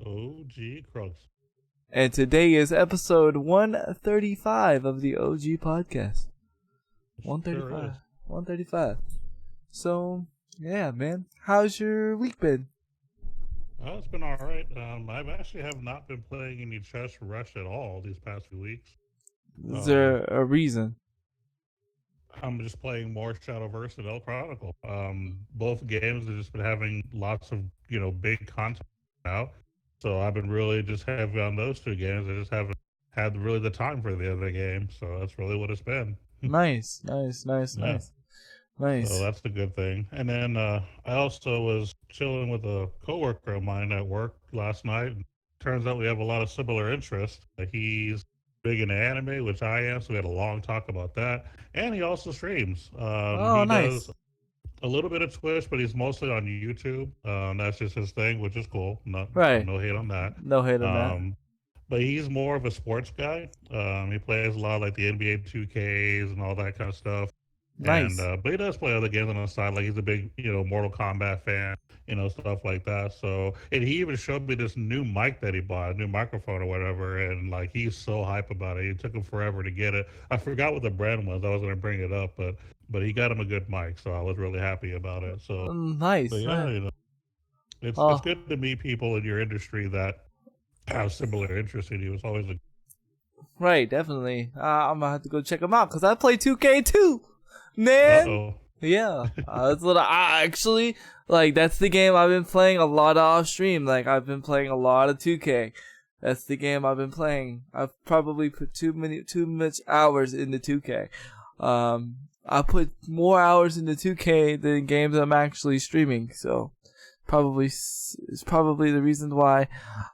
OG Crux. And today is episode 135 of the OG podcast. 135. Sure 135. So, yeah, man. How's your week been? it's been all right. I've actually have not been playing any Chess Rush at all these past few weeks. Is Um, there a reason? I'm just playing more Shadowverse and El Chronicle. Both games have just been having lots of big content out, so I've been really just heavy on those two games. I just haven't had really the time for the other game, so that's really what it's been. Nice. Yeah. So that's the good thing. And then I also was chilling with a coworker of mine at work last night. And turns out we have a lot of similar interests. He's big into anime, which I am, so we had a long talk about that. And he also streams. Oh, He nice. does a little bit of Twitch, but he's mostly on YouTube. That's just his thing, which is cool. Not so Right. no hate on that. No hate on that. But he's more of a sports guy. He plays a lot like the NBA 2Ks and all that kind of stuff. And Nice. but he does play other games on the side. Like he's a big, Mortal Kombat fan, stuff like that. So, and he even showed me this new mic that he bought, a new microphone or whatever. And like he's so hype about it. It took him forever to get it. I forgot what the brand was. I was gonna bring it up, but he got him a good mic, so I was really happy about it. So Nice. yeah, Nice. it's Oh, good to meet people in your industry that have similar interests in you. It's always a right. Definitely. I'm gonna have to go check them out because I play 2K too, uh man. oh. Yeah, that's what I actually like. That's the game I've been playing a lot off stream. Like I've been playing a lot of 2K. That's the game I've been playing. I've probably put too much hours into 2K. I put more hours into 2K than games I'm actually streaming. So it's probably the reason why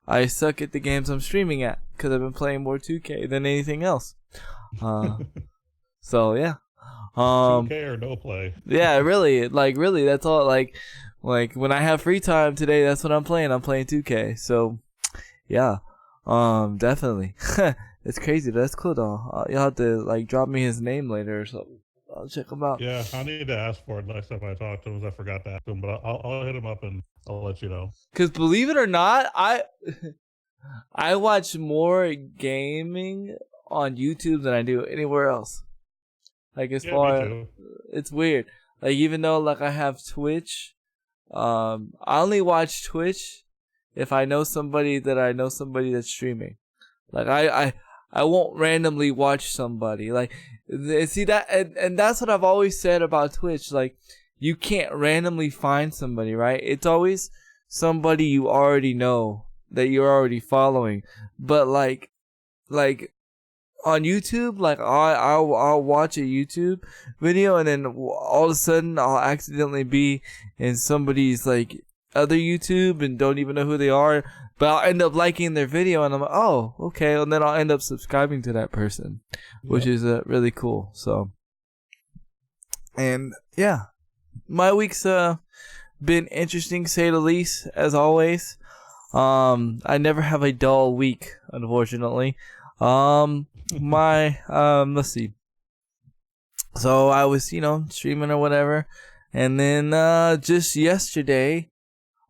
I suck at the games I'm streaming at because I've been playing more 2K than anything else. Uh, so yeah. 2K or no play. Yeah, really, really, that's all. Like when I have free time today, that's what I'm playing. I'm playing 2K. So, yeah, definitely. It's crazy. That's cool though. You'll have to like drop me his name later or something. I'll check him out. Yeah, I need to ask for it next time I talk to him. 'Cause I forgot to ask him, but I'll hit him up and I'll let you know. Cause believe it or not, I watch more gaming on YouTube than I do anywhere else. Like as Yeah, me far, too. it's weird. Like even though like I have Twitch, I only watch Twitch if I know somebody that's streaming. Like I won't randomly watch somebody. Like see that and that's what I've always said about Twitch. Like you can't randomly find somebody, right? It's always somebody you already know that you're already following. But like on YouTube, like I'll watch a YouTube video and then all of a sudden I'll accidentally be in somebody's like other YouTube and don't even know who they are, but I'll end up liking their video and I'm like, oh, okay, and then I'll end up subscribing to that person, which Yep. is really cool. So, and yeah, my week's been interesting, to say the least, as always. I never have a dull week, unfortunately. Let's see. So I was, streaming or whatever, and then just yesterday,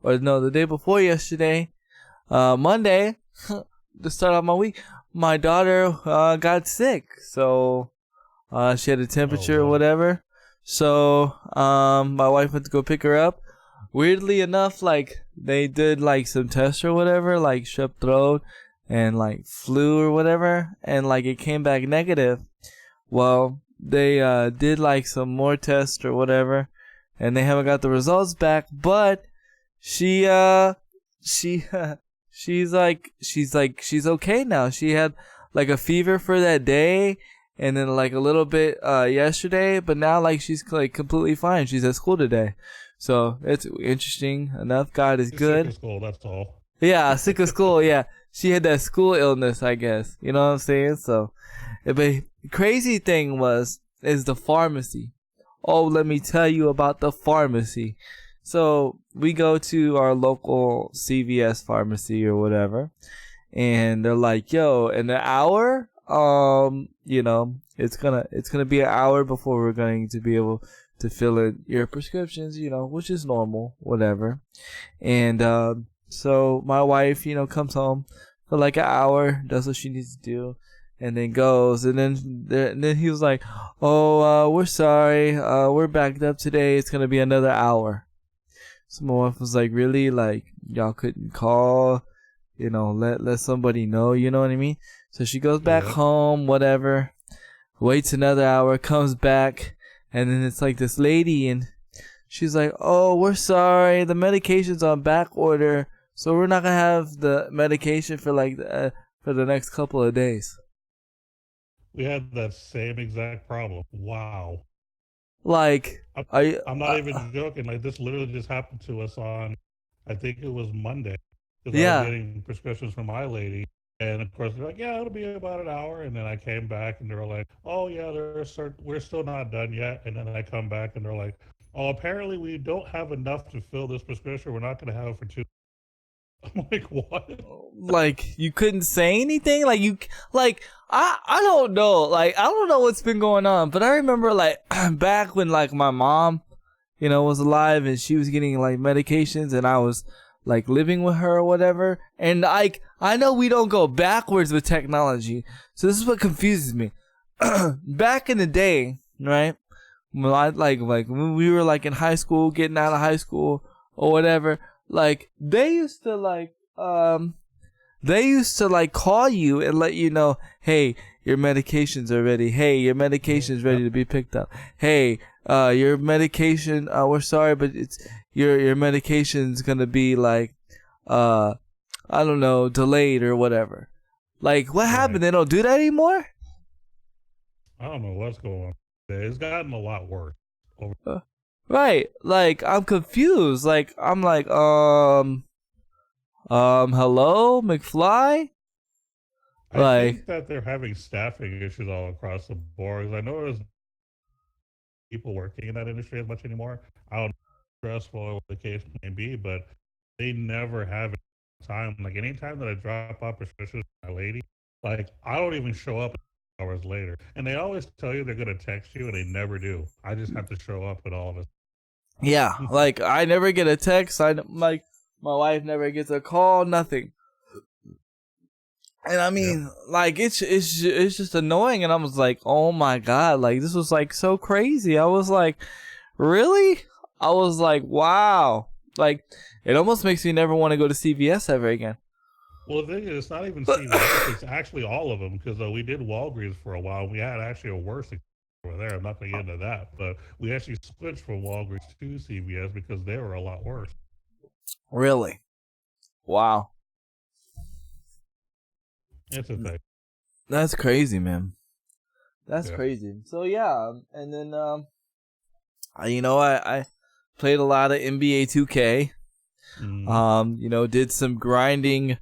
or no, the day before yesterday, Monday, to start off my week, my daughter got sick. So she had a temperature or wow. whatever. So my wife went to go pick her up. Weirdly enough, like they did like some tests or whatever, like strep throat and like flu or whatever, and like it came back negative. Well, they did like some more tests or whatever, and they haven't got the results back. But she she's okay now. She had like a fever for that day, and then like a little bit yesterday, but now like she's like completely fine. She's at school today, so it's interesting enough. God is He's sick good. of school, that's all. Yeah, sick of school. Yeah, she had that school illness, I guess. You know what I'm saying? So, but the crazy thing is the pharmacy. Oh, let me tell you about the pharmacy. So we go to our local CVS pharmacy or whatever, and they're like, "Yo, in an hour, it's gonna be an hour before we're going to be able to fill in your prescriptions, which is normal, whatever." And So my wife, comes home for like an hour, does what she needs to do, and then goes. And then he was like, "Oh, we're sorry. We're backed up today. It's gonna be another hour." So my wife was like, "Really? Like y'all couldn't call, let somebody know, you know what I mean?" So she goes back Yeah. home, whatever, waits another hour, comes back, and then it's like this lady, and she's like, "Oh, we're sorry. The medication's on back order, so we're not gonna have the medication for for the next couple of days." We had that same exact problem. Wow. Like, I'm, I, I'm not even joking. Like this literally just happened to us on, I think it was Monday, because I was yeah, getting prescriptions from my lady, and of course they're like, yeah, it'll be about an hour, and then I came back and they were like, oh yeah, we're still not done yet, and then I come back and they're like, oh, apparently we don't have enough to fill this prescription. We're not going to have it for 2. I'm like, what? like you couldn't say anything. I don't know. Like I don't know what's been going on, but I remember like back when like my mom, was alive and she was getting like medications and I was like living with her or whatever. And I know we don't go backwards with technology. So this is what confuses me. Back in the day, right? When I like when we were like in high school, getting out of high school or whatever, like they used to like call you and let you know, hey, your medications are ready. Hey, your medication's ready to be picked up. Hey, your medication, we're sorry, but it's your medication's gonna be like, I don't know, delayed or whatever. Like, what happened? Right. They don't do that anymore? I don't know what's going on. It's gotten a lot worse. Right. Like, I'm confused. Like, I'm like, hello, McFly? I Like, think that they're having staffing issues all across the board. 'Cause I know there's people working in that industry as much anymore. I don't know how stressful what the case may be, but they never have time. Like anytime that I drop off prescriptions for my lady, like I don't even show up hours later. And they always tell you they're gonna text you and they never do. I just have to show up with all of it. yeah, like I never get a text. Like my wife never gets a call. Nothing. And I Yep. mean, like it's just annoying. And I was like, oh my god, like this was like so crazy. I was like, really? I was like, wow. Like it almost makes me never want to go to CVS ever again. Well, the thing is, it's not even CVS. It's actually all of them because we did Walgreens for a while. We had actually a worse experience over there. I'm not going to get into that, but we actually switched from Walgreens to CVS because they were a lot worse. Really? Wow. It's a thing. That's crazy, man. That's Yeah. crazy. So yeah, and then I played a lot of NBA 2K. Did some grinding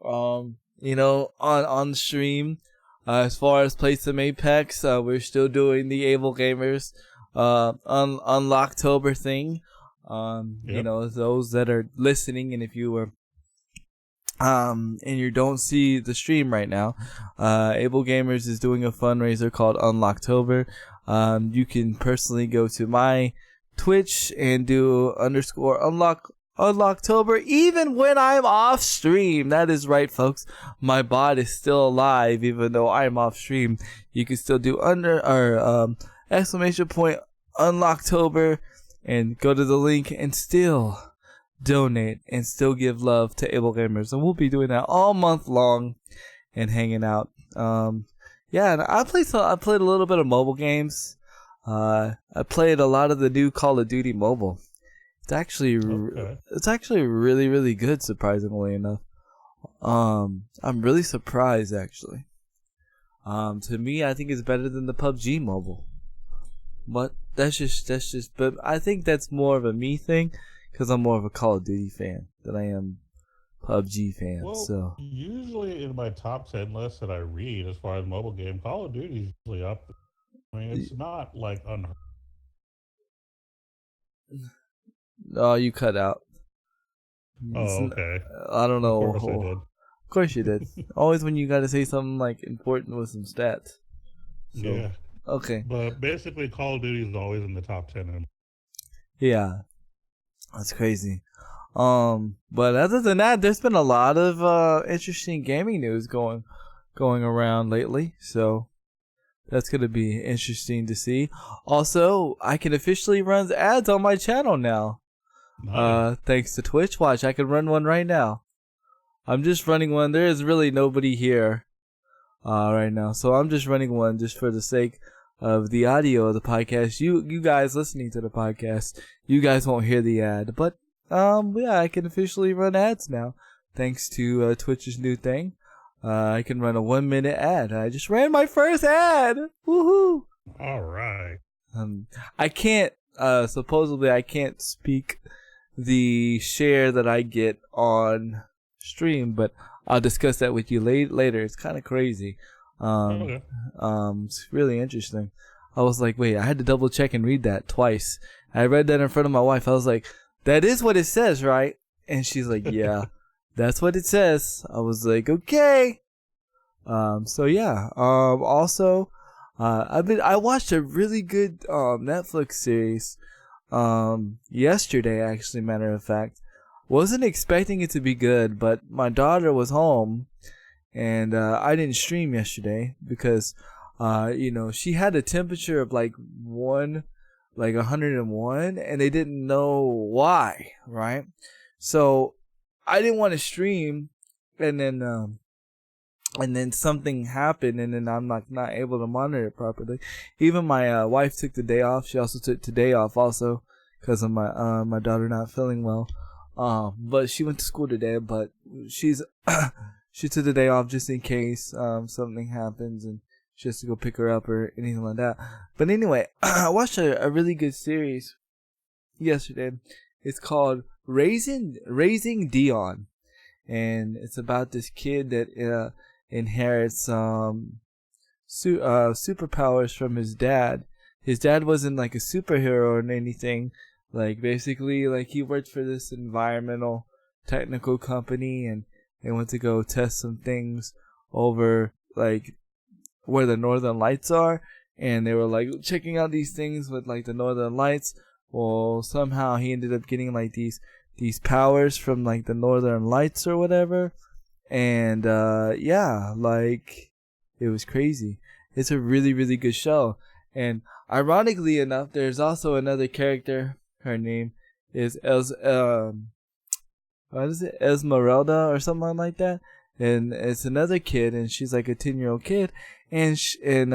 on the stream. As far as play some Apex, we're still doing the Able Gamers Unlocktober thing. Yep. Those that are listening, and if you were and you don't see the stream right now, Able Gamers is doing a fundraiser called Unlocktober. You can personally go to my Twitch and do _Unlocktober even when I'm off stream. That is right, folks. My bot is still alive even though I'm off stream. You can still do !Unlocktober and go to the link and still donate and still give love to Able Gamers. And we'll be doing that all month long and hanging out. And I played a little bit of mobile games. I played a lot of the new Call of Duty Mobile. It's actually really, really good, surprisingly enough. I'm really surprised actually. To me, I think it's better than the PUBG Mobile. But but I think that's more of a me thing because I'm more of a Call of Duty fan than I am PUBG fan. Well, So usually in my top 10 list that I read as far as mobile game, Call of Duty is usually up. I mean, it's not like unheard. oh, you cut out. Oh, okay. I don't Of know. course I did. Of course you did. Always when you got to say something like important with some stats. So, Yeah. okay. But basically, Call of Duty is always in the top 10. Yeah. That's crazy. But other than that, there's been a lot of interesting gaming news going around lately. So that's gonna be interesting to see. Also, I can officially run ads on my channel now. Nice. Thanks to Twitch. Watch, I can run one right now. I'm just running one. There is really nobody here right now, so I'm just running one just for the sake of the audio of the podcast. You guys listening to the podcast, you guys won't hear the ad, but yeah, I can officially run ads now thanks to Twitch's new thing. I can run a 1-minute ad. I just ran my first ad. Woohoo! All right. I can't. Supposedly, I can't speak the share that I get on stream, but I'll discuss that with you later. It's kind of crazy. Okay. It's really interesting. I was like, wait, I had to double check and read that twice. I read that in front of my wife. I was like, that is what it says, right? And she's like, yeah, that's what it says. I was like, okay. So yeah. Also, I watched a really good Netflix series yesterday, actually, matter of fact. Wasn't expecting it to be good, but my daughter was home and I didn't stream yesterday because she had a temperature of like 101, and they didn't know why, right? So I didn't want to stream, and then something happened, and then I'm not able to monitor it properly. Even my wife took the day off. She also took today off also because of my daughter not feeling well. But she went to school today, but she took the day off just in case something happens and she has to go pick her up or anything like that. But anyway, I watched a really good series yesterday. It's called Raising Dion, and it's about this kid that inherits superpowers from his dad. His dad wasn't like a superhero or anything. Like basically, like he worked for this environmental technical company, and they went to go test some things over like where the northern lights are, and they were like checking out these things with like the northern lights. Well, somehow he ended up getting like these powers from like the northern lights or whatever, and yeah, like it was crazy. It's a really really good show, and ironically enough, there's also another character. Her name is Esmeralda or something like that, and it's another kid, and she's like a 10-year-old kid, and she's in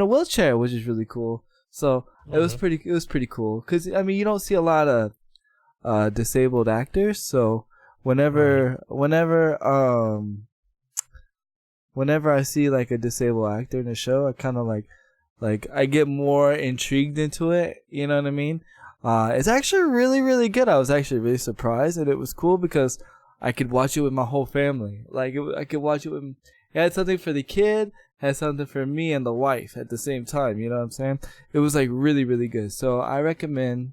a wheelchair, which is really cool. So it was pretty cool because I mean you don't see a lot of disabled actors, so whenever I see like a disabled actor in a show, I kind of like I get more intrigued into it. You know what I mean? It's actually really, really good. I was actually really surprised, and it was cool because I could watch it with my whole family. Like, I could watch it with... It had something for the kid, had something for me and the wife at the same time, you know what I'm saying? It was, like, really, really good. So, I recommend,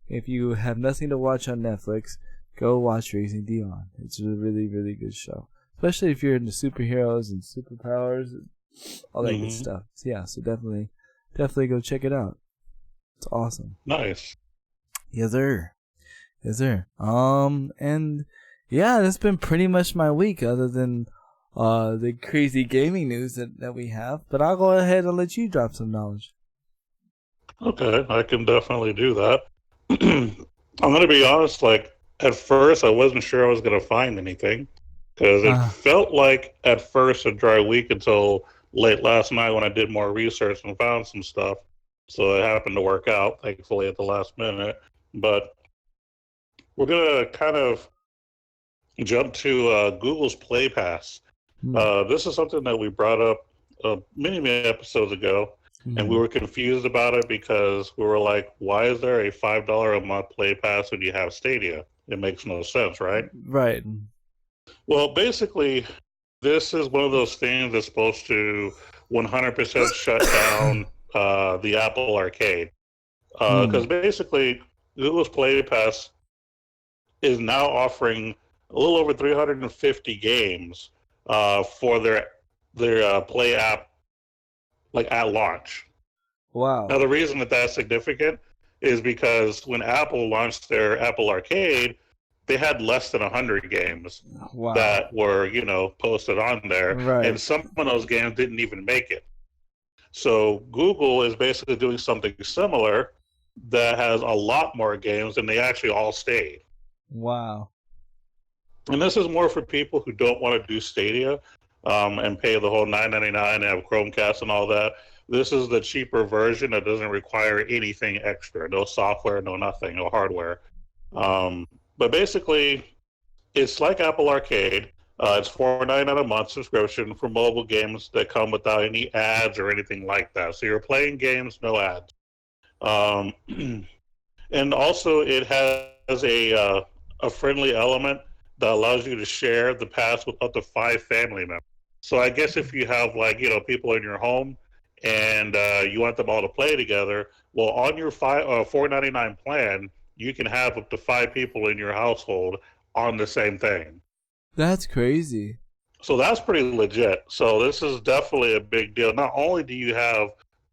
if you have nothing to watch on Netflix, go watch Raising Dion. It's a really, really good show. Especially if you're into superheroes and superpowers and all that good stuff. So, yeah, so definitely go check it out. It's awesome. Nice. Yes, sir. And yeah, that's been pretty much my week, other than the crazy gaming news that we have. But I'll go ahead and let you drop some knowledge. Okay, I can definitely do that. I'm gonna be honest. Like at first, I wasn't sure I was gonna find anything because it felt like at first a dry week until late last night when I did more research and found some stuff. So it happened to work out, thankfully, at the last minute. But we're going to kind of jump to Google's Play Pass. This is something that we brought up many episodes ago, and we were confused about it because we were like, why is there a $5 a month Play Pass when you have Stadia? It makes no sense, right? Right. Well, basically, this is one of those things that's supposed to 100% shut down the Apple Arcade. Because basically, Google's Play Pass is now offering a little over 350 games for their Play app, like at launch. Wow. Now, the reason that that's significant is because when Apple launched their Apple Arcade, they had less than 100 games Wow. that were, posted on there, Right. and some of those games didn't even make it. So Google is basically doing something similar that has a lot more games, and they actually all stayed. Wow. And this is more for people who don't want to do Stadia and pay the whole $9.99 and have Chromecast and all that. This is the cheaper version that doesn't require anything extra, no software, no nothing, no hardware. But basically, it's like Apple Arcade. It's $4.99 a month subscription for mobile games that come without any ads or anything like that. So you're playing games, no ads. And also, it has a friendly element that allows you to share the pass with up to 5 family members. So I guess if you have people in your home and you want them all to play together, well, on your $4.99 plan, you can have up to 5 people in your household on the same thing. That's crazy. So that's pretty legit. So this is definitely a big deal. Not only do you have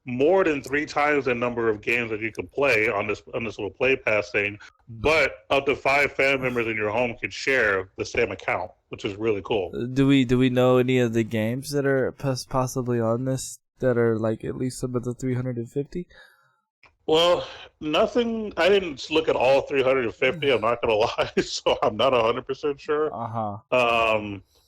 more than 3 times the number of games that you can play on this little Play Pass thing, but up to 5 family members in your home can share the same account, which is really cool. Do we know any of the games that are possibly on this that are like at least some of the 350? Well, nothing. I didn't look at all 350. I'm not gonna lie, so I'm not 100% sure.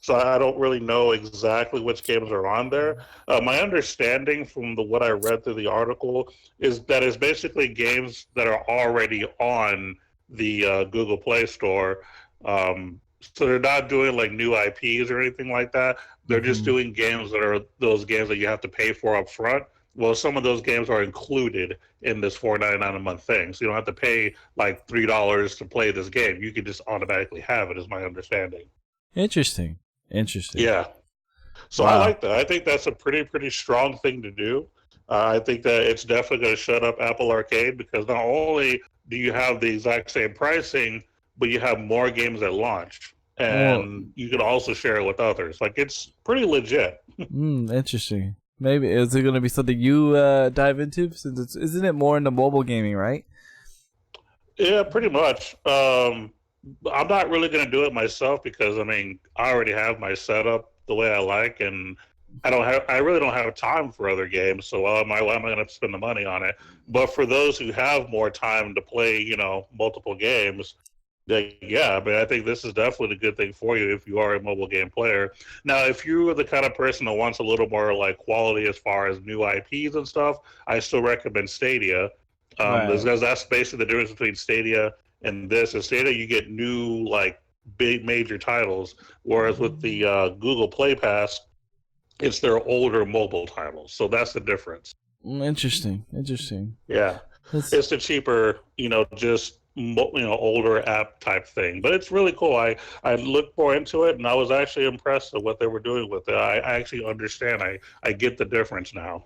So I don't really know exactly which games are on there. My understanding from what I read through the article is that it's basically games that are already on the Google Play Store. So they're not doing like new IPs or anything like that. They're just doing games that are those games that you have to pay for up front. Well, some of those games are included in this $4.99 a month thing, so you don't have to pay like $3 to play this game. You can just automatically have it, is my understanding. Interesting. Yeah. So I like that. I think that's a pretty strong thing to do. I think that it's definitely going to shut up Apple Arcade, because not only do you have the exact same pricing, but you have more games at launch, and you can also share it with others. Like, it's pretty legit. Interesting. Maybe is it going to be something you dive into, since isn't it more into mobile gaming, right? Yeah, pretty much. I'm not really going to do it myself because I already have my setup the way I like, and I really don't have time for other games. So why am I going to spend the money on it? But for those who have more time to play, multiple games, yeah, but I think this is definitely a good thing for you if you are a mobile game player. Now, if you're the kind of person that wants a little more like quality as far as new IPs and stuff, I still recommend Stadia. Because that's basically the difference between Stadia and this. In Stadia, you get new like big major titles, whereas with the Google Play Pass, it's their older mobile titles. So that's the difference. Interesting. Yeah, it's the cheaper, just older app type thing, but it's really cool. I looked more into it, and I was actually impressed with what they were doing with it. I actually understand. I get the difference now.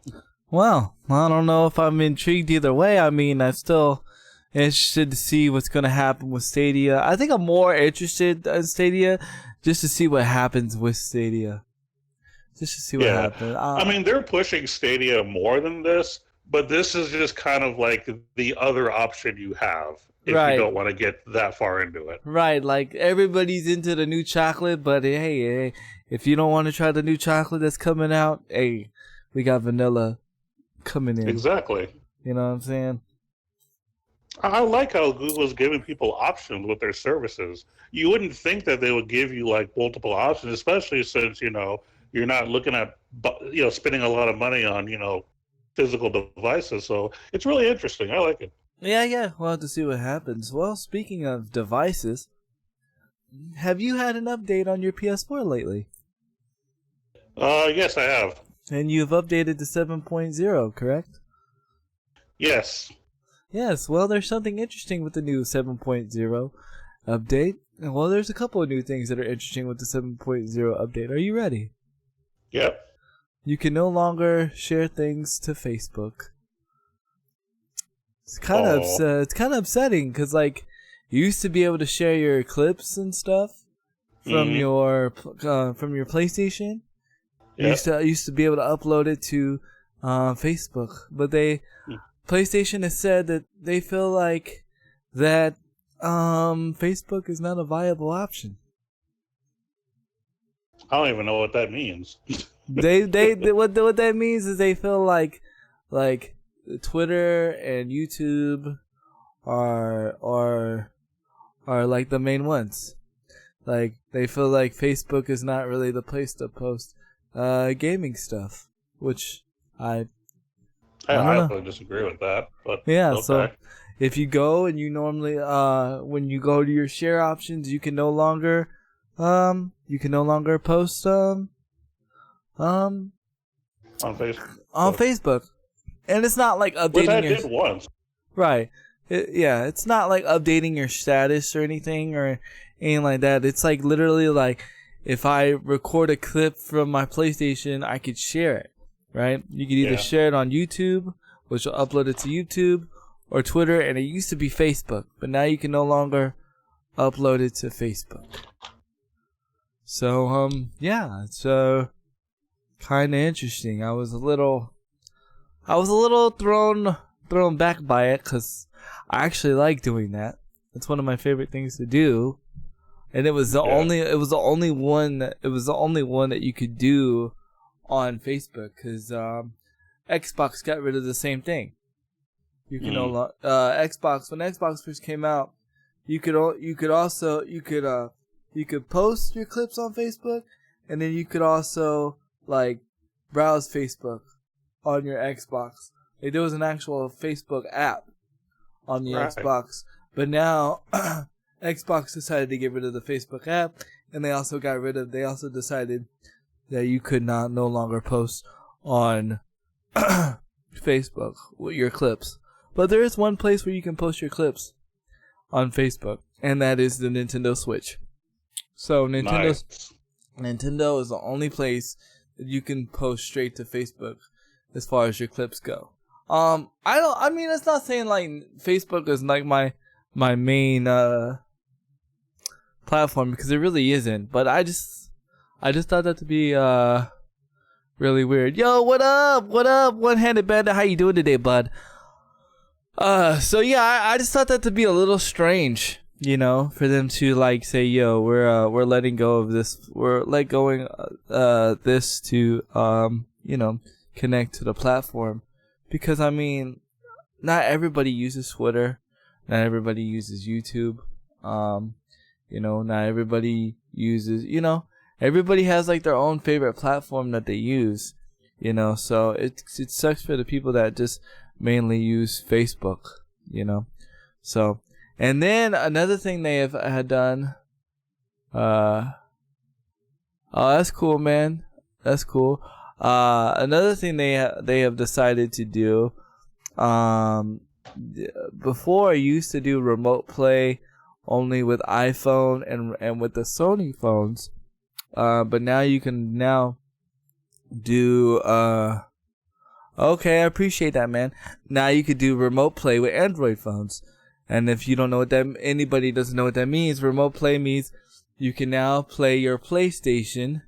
Well, I don't know if I'm intrigued either way. I'm still interested to see what's going to happen with Stadia. I think I'm more interested in Stadia just to see what happens with Stadia. Just to see what happens. They're pushing Stadia more than this, but this is just kind of like the other option you have if you don't want to get that far into it. Right, like everybody's into the new chocolate, but hey, if you don't want to try the new chocolate that's coming out, hey, we got vanilla coming in. Exactly. You know what I'm saying? I like how Google's giving people options with their services. You wouldn't think that they would give you like multiple options, especially since, you're not looking at, spending a lot of money on, physical devices. So it's really interesting. I like it. Yeah. We'll have to see what happens. Well, speaking of devices, have you had an update on your PS4 lately? Yes, I have. And you've updated to 7.0, correct? Yes. Yes, well, there's something interesting with the new 7.0 update. Well, there's a couple of new things that are interesting with the 7.0 update. Are you ready? Yep. You can no longer share things to Facebook. It's kind of upsetting because, like, you used to be able to share your clips and stuff from your PlayStation. Yep. You used to be able to upload it to Facebook, but PlayStation has said that they feel like that Facebook is not a viable option. I don't even know what that means. they what that means is they feel like Twitter and YouTube are like the main ones. Like they feel like Facebook is not really the place to post gaming stuff, which I highly disagree with that. But yeah, okay. so if you go and you normally when you go to your share options, you can no longer post on Facebook. On Facebook. And it's not like updating Which I did once. Right. It's not like updating your status or anything or anything like that. It's like literally like if I record a clip from my PlayStation, I could share it, right? You could either share it on YouTube, which will upload it to YouTube, or Twitter, and it used to be Facebook, but now you can no longer upload it to Facebook. So, it's kind of interesting. I was a little thrown back by it because I actually like doing that. It's one of my favorite things to do, and it was the only one that you could do on Facebook because Xbox got rid of the same thing. You can Xbox when Xbox first came out, you could post your clips on Facebook, and then you could also like browse Facebook on your Xbox. Like, there was an actual Facebook app on the Xbox, but now Xbox decided to get rid of the Facebook app, and they also decided that you could no longer post on Facebook with your clips. But there is one place where you can post your clips on Facebook, and that is the Nintendo Switch. So Nintendo is the only place that you can post straight to Facebook as far as your clips go. It's not saying like Facebook is like my main platform, because it really isn't, but I just thought that to be really weird. Yo, what up? One-handed bandit, how you doing today, bud? I just thought that to be a little strange, for them to like say, yo, we're letting go of this, we're let going this to connect to the platform, because not everybody uses Twitter, not everybody uses YouTube, not everybody uses, everybody has like their own favorite platform that they use, so it sucks for the people that just mainly use Facebook, so. And then another thing they had done, oh, that's cool, man, that's cool. Another thing they have decided to do, before I used to do remote play only with iPhone and with the Sony phones, but now you can do okay, I appreciate that, man. Now you could do remote play with Android phones. And if you don't know anybody doesn't know what that means, remote play means you can now play your PlayStation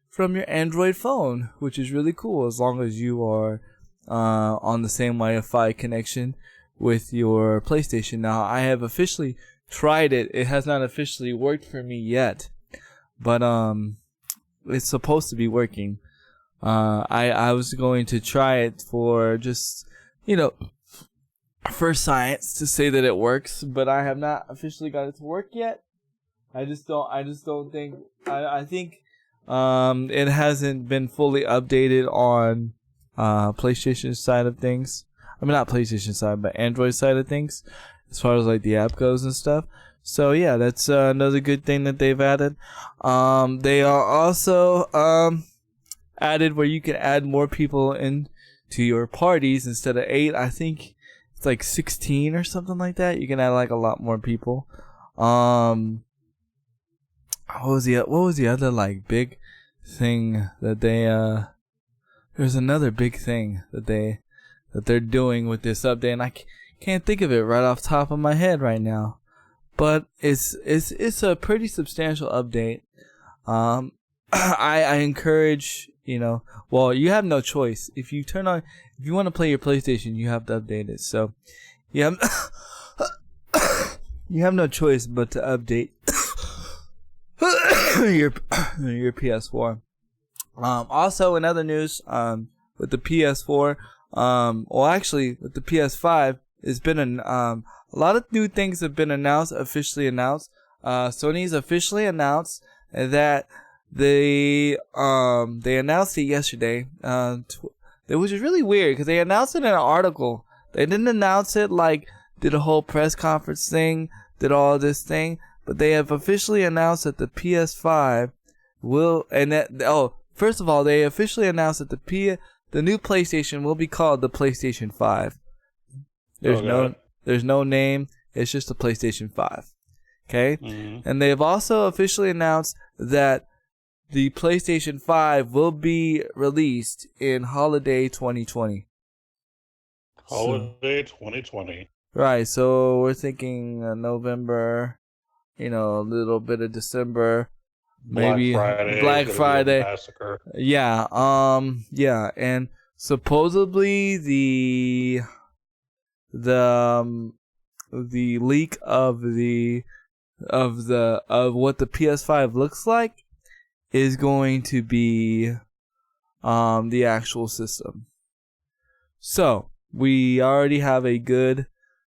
from your Android phone, which is really cool as long as you are on the same Wi-Fi connection with your PlayStation. Now, I have officially tried it. It has not officially worked for me yet, but it's supposed to be working. I was going to try it for just, for science to say that it works, but I have not officially got it to work yet. I don't think I think it hasn't been fully updated on PlayStation side of things. Not PlayStation side, but Android side of things, as far as like the app goes and stuff. So yeah, that's another good thing that they've added. They are also added where you can add more people into your parties instead of 8. I think it's like 16 or something like that. You can add like a lot more people. What was the other like big thing that they there's another big thing that they're doing with this update, and I can't think of it right off the top of my head right now, but it's a pretty substantial update. I encourage, well, you have no choice. If you want to play your PlayStation, you have to update it. So you you have no choice but to update your PS4. Also, in other news, with the PS4, well, actually, with the PS5, it's been a lot of new things have been officially announced. Sony's officially announced that they announced it yesterday. It was really weird because they announced it in an article. They didn't announce it like did a whole press conference thing, did all this thing, but they have officially announced that the PS5 will, first of all, they officially announced that the new PlayStation will be called the PlayStation 5. There's no name. It's just the PlayStation 5. Okay? Mm-hmm. And they've also officially announced that the PlayStation 5 will be released in holiday 2020. Holiday 2020. Right. So we're thinking November, a little bit of December. Maybe Black Friday. Massacre. Yeah. Yeah. And supposedly the leak of what the PS5 looks like is going to be the actual system. So we already have a good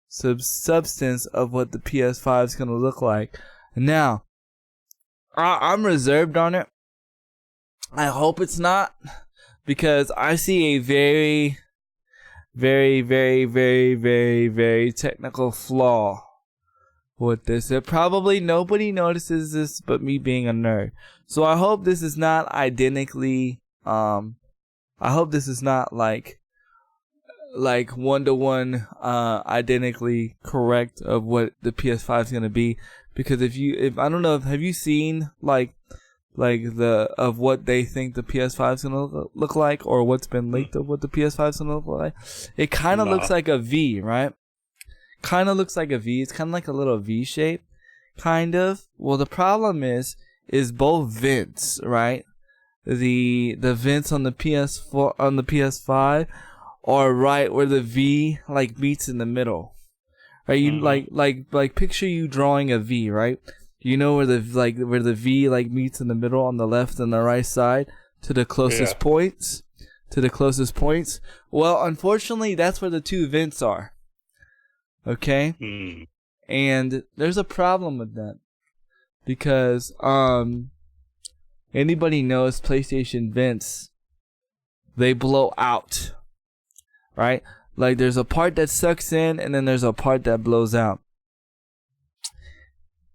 substance of what the PS5 is going to look like. Now, I'm reserved on it. I hope it's not, because I see a very, very, very, very, very, very technical flaw with this. Probably nobody notices this but me being a nerd. So I hope this is not identically, I hope this is not like 1-to-1 identically correct of what the PS5 is gonna be. Because if I don't know, have you seen like of what they think the PS5 is gonna look like, or what's been leaked of what the PS5 is gonna look like? It kind of looks like a V, right? Kind of looks like a V. It's kind of like a little V shape, kind of. Well, the problem is both vents, right? The vents on the PS5 are right where the V meets in the middle. Right, you like picture you drawing a V, right? You know where the V meets in the middle on the left and the right side to the closest points. Well, unfortunately, that's where the two vents are. Okay, and there's a problem with that because anybody knows PlayStation vents, they blow out, right? Like, there's a part that sucks in, and then there's a part that blows out.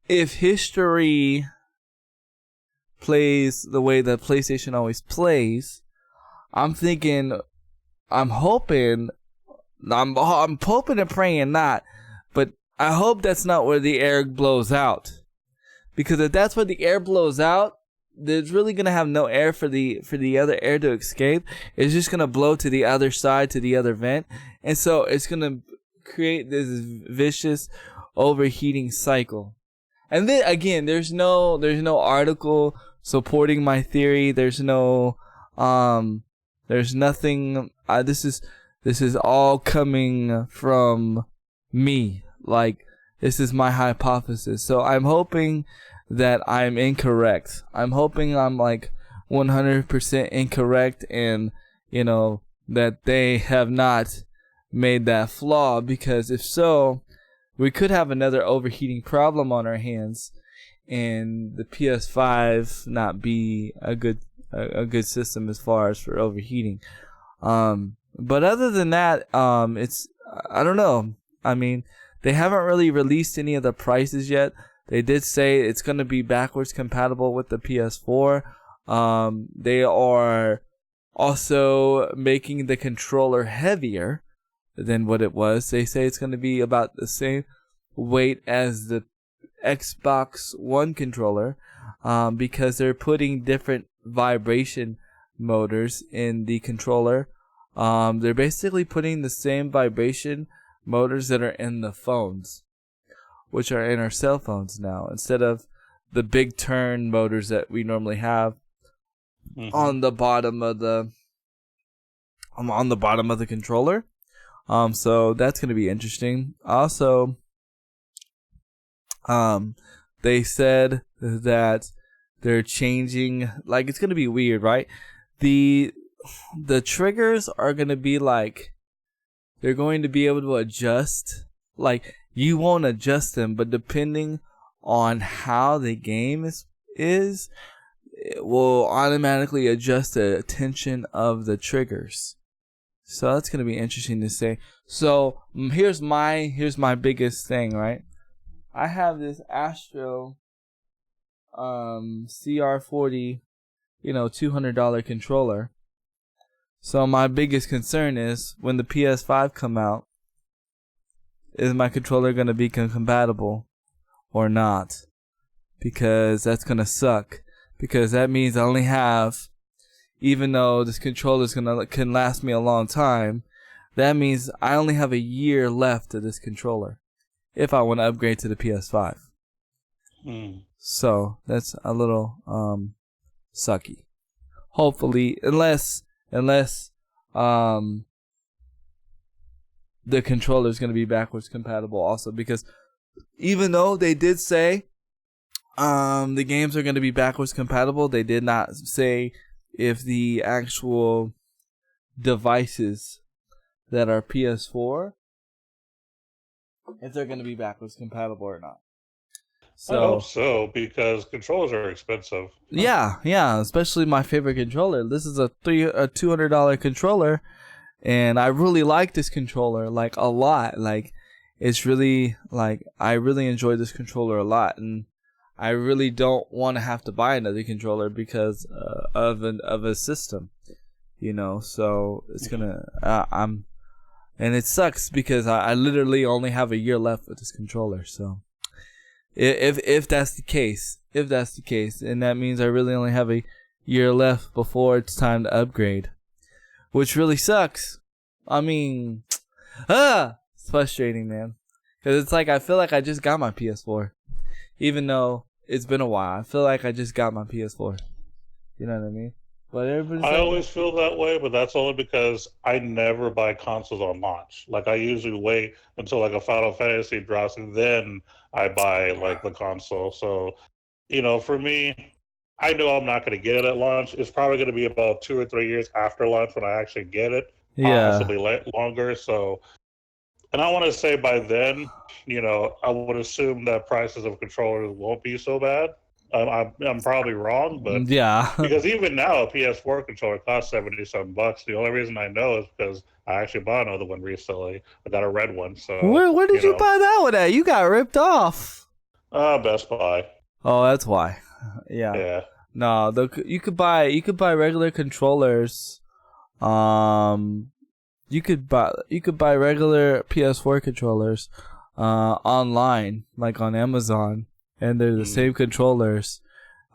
If history plays the way that PlayStation always plays, I'm hoping and praying not, but I hope that's not where the air blows out. Because if that's where the air blows out, there's really gonna have no air for the other air to escape. It's just gonna blow to the other side, to the other vent, and so it's gonna create this vicious overheating cycle. And then again, there's no article supporting my theory. There's nothing. This is all coming from me. Like, this is my hypothesis. So I'm hoping that I'm incorrect. I'm hoping I'm 100% incorrect, and that they have not made that flaw, because if so, we could have another overheating problem on our hands, and the PS5 not be a good system as far as for overheating. But other than that, it's, I don't know. I mean, they haven't really released any of the prices yet. They did say it's going to be backwards compatible with the PS4. They are also making the controller heavier than what it was. They say it's going to be about the same weight as the Xbox One controller, because they're putting different vibration motors in the controller. They're basically putting the same vibration motors that are in the phones, which are in our cell phones now, instead of the big turn motors that we normally have on the bottom of the controller. So that's going to be interesting. Also, They said that they're changing, like it's gonna be weird, right? The triggers are gonna be like, they're going to be able to adjust. Like you won't adjust them, but depending on how the game is, it will automatically adjust the tension of the triggers. So that's gonna be interesting to say. So here's my biggest thing, right? I have this Astro CR40, $200 controller. So my biggest concern is when the PS5 come out, is my controller gonna be compatible or not? Because that's gonna suck. Because that means I only have, even though this controller can last me a long time, that means I only have a year left of this controller if I want to upgrade to the PS5. So that's a little sucky. Hopefully, unless the controller is going to be backwards compatible also, because even though they did say the games are going to be backwards compatible, they did not say if the actual devices that are PS4, if they're going to be backwards compatible or not. I hope so, because controllers are expensive. Yeah, especially my favorite controller. This is a $200 controller, and I really like this controller like a lot. Like it's really like I really enjoy this controller a lot, and I really don't want to have to buy another controller because of a system, So it's gonna and it sucks because I literally only have a year left with this controller. So if that's the case, and that means I really only have a year left before it's time to upgrade, which really sucks. I mean, it's frustrating, man, because it's like I feel like I just got my PS4, even though it's been a while. I feel like I just got my PS4. You know what I mean? But I always feel that way, but that's only because I never buy consoles on launch. Like I usually wait until like a Final Fantasy drops, and then I buy like the console. So, for me, I know I'm not going to get it at launch. It's probably going to be about 2 or 3 years after launch when I actually get it, possibly longer. So, and I want to say by then, I would assume that prices of controllers won't be so bad. I'm probably wrong, but yeah, because even now a PS4 controller costs $70-some. The only reason I know is because I actually bought another one recently. I got a red one. So where did you buy that one at? You got ripped off. Best Buy. Oh, that's why. Yeah. No, you could buy regular controllers. You could buy regular PS4 controllers online, like on Amazon. And they're the same controllers.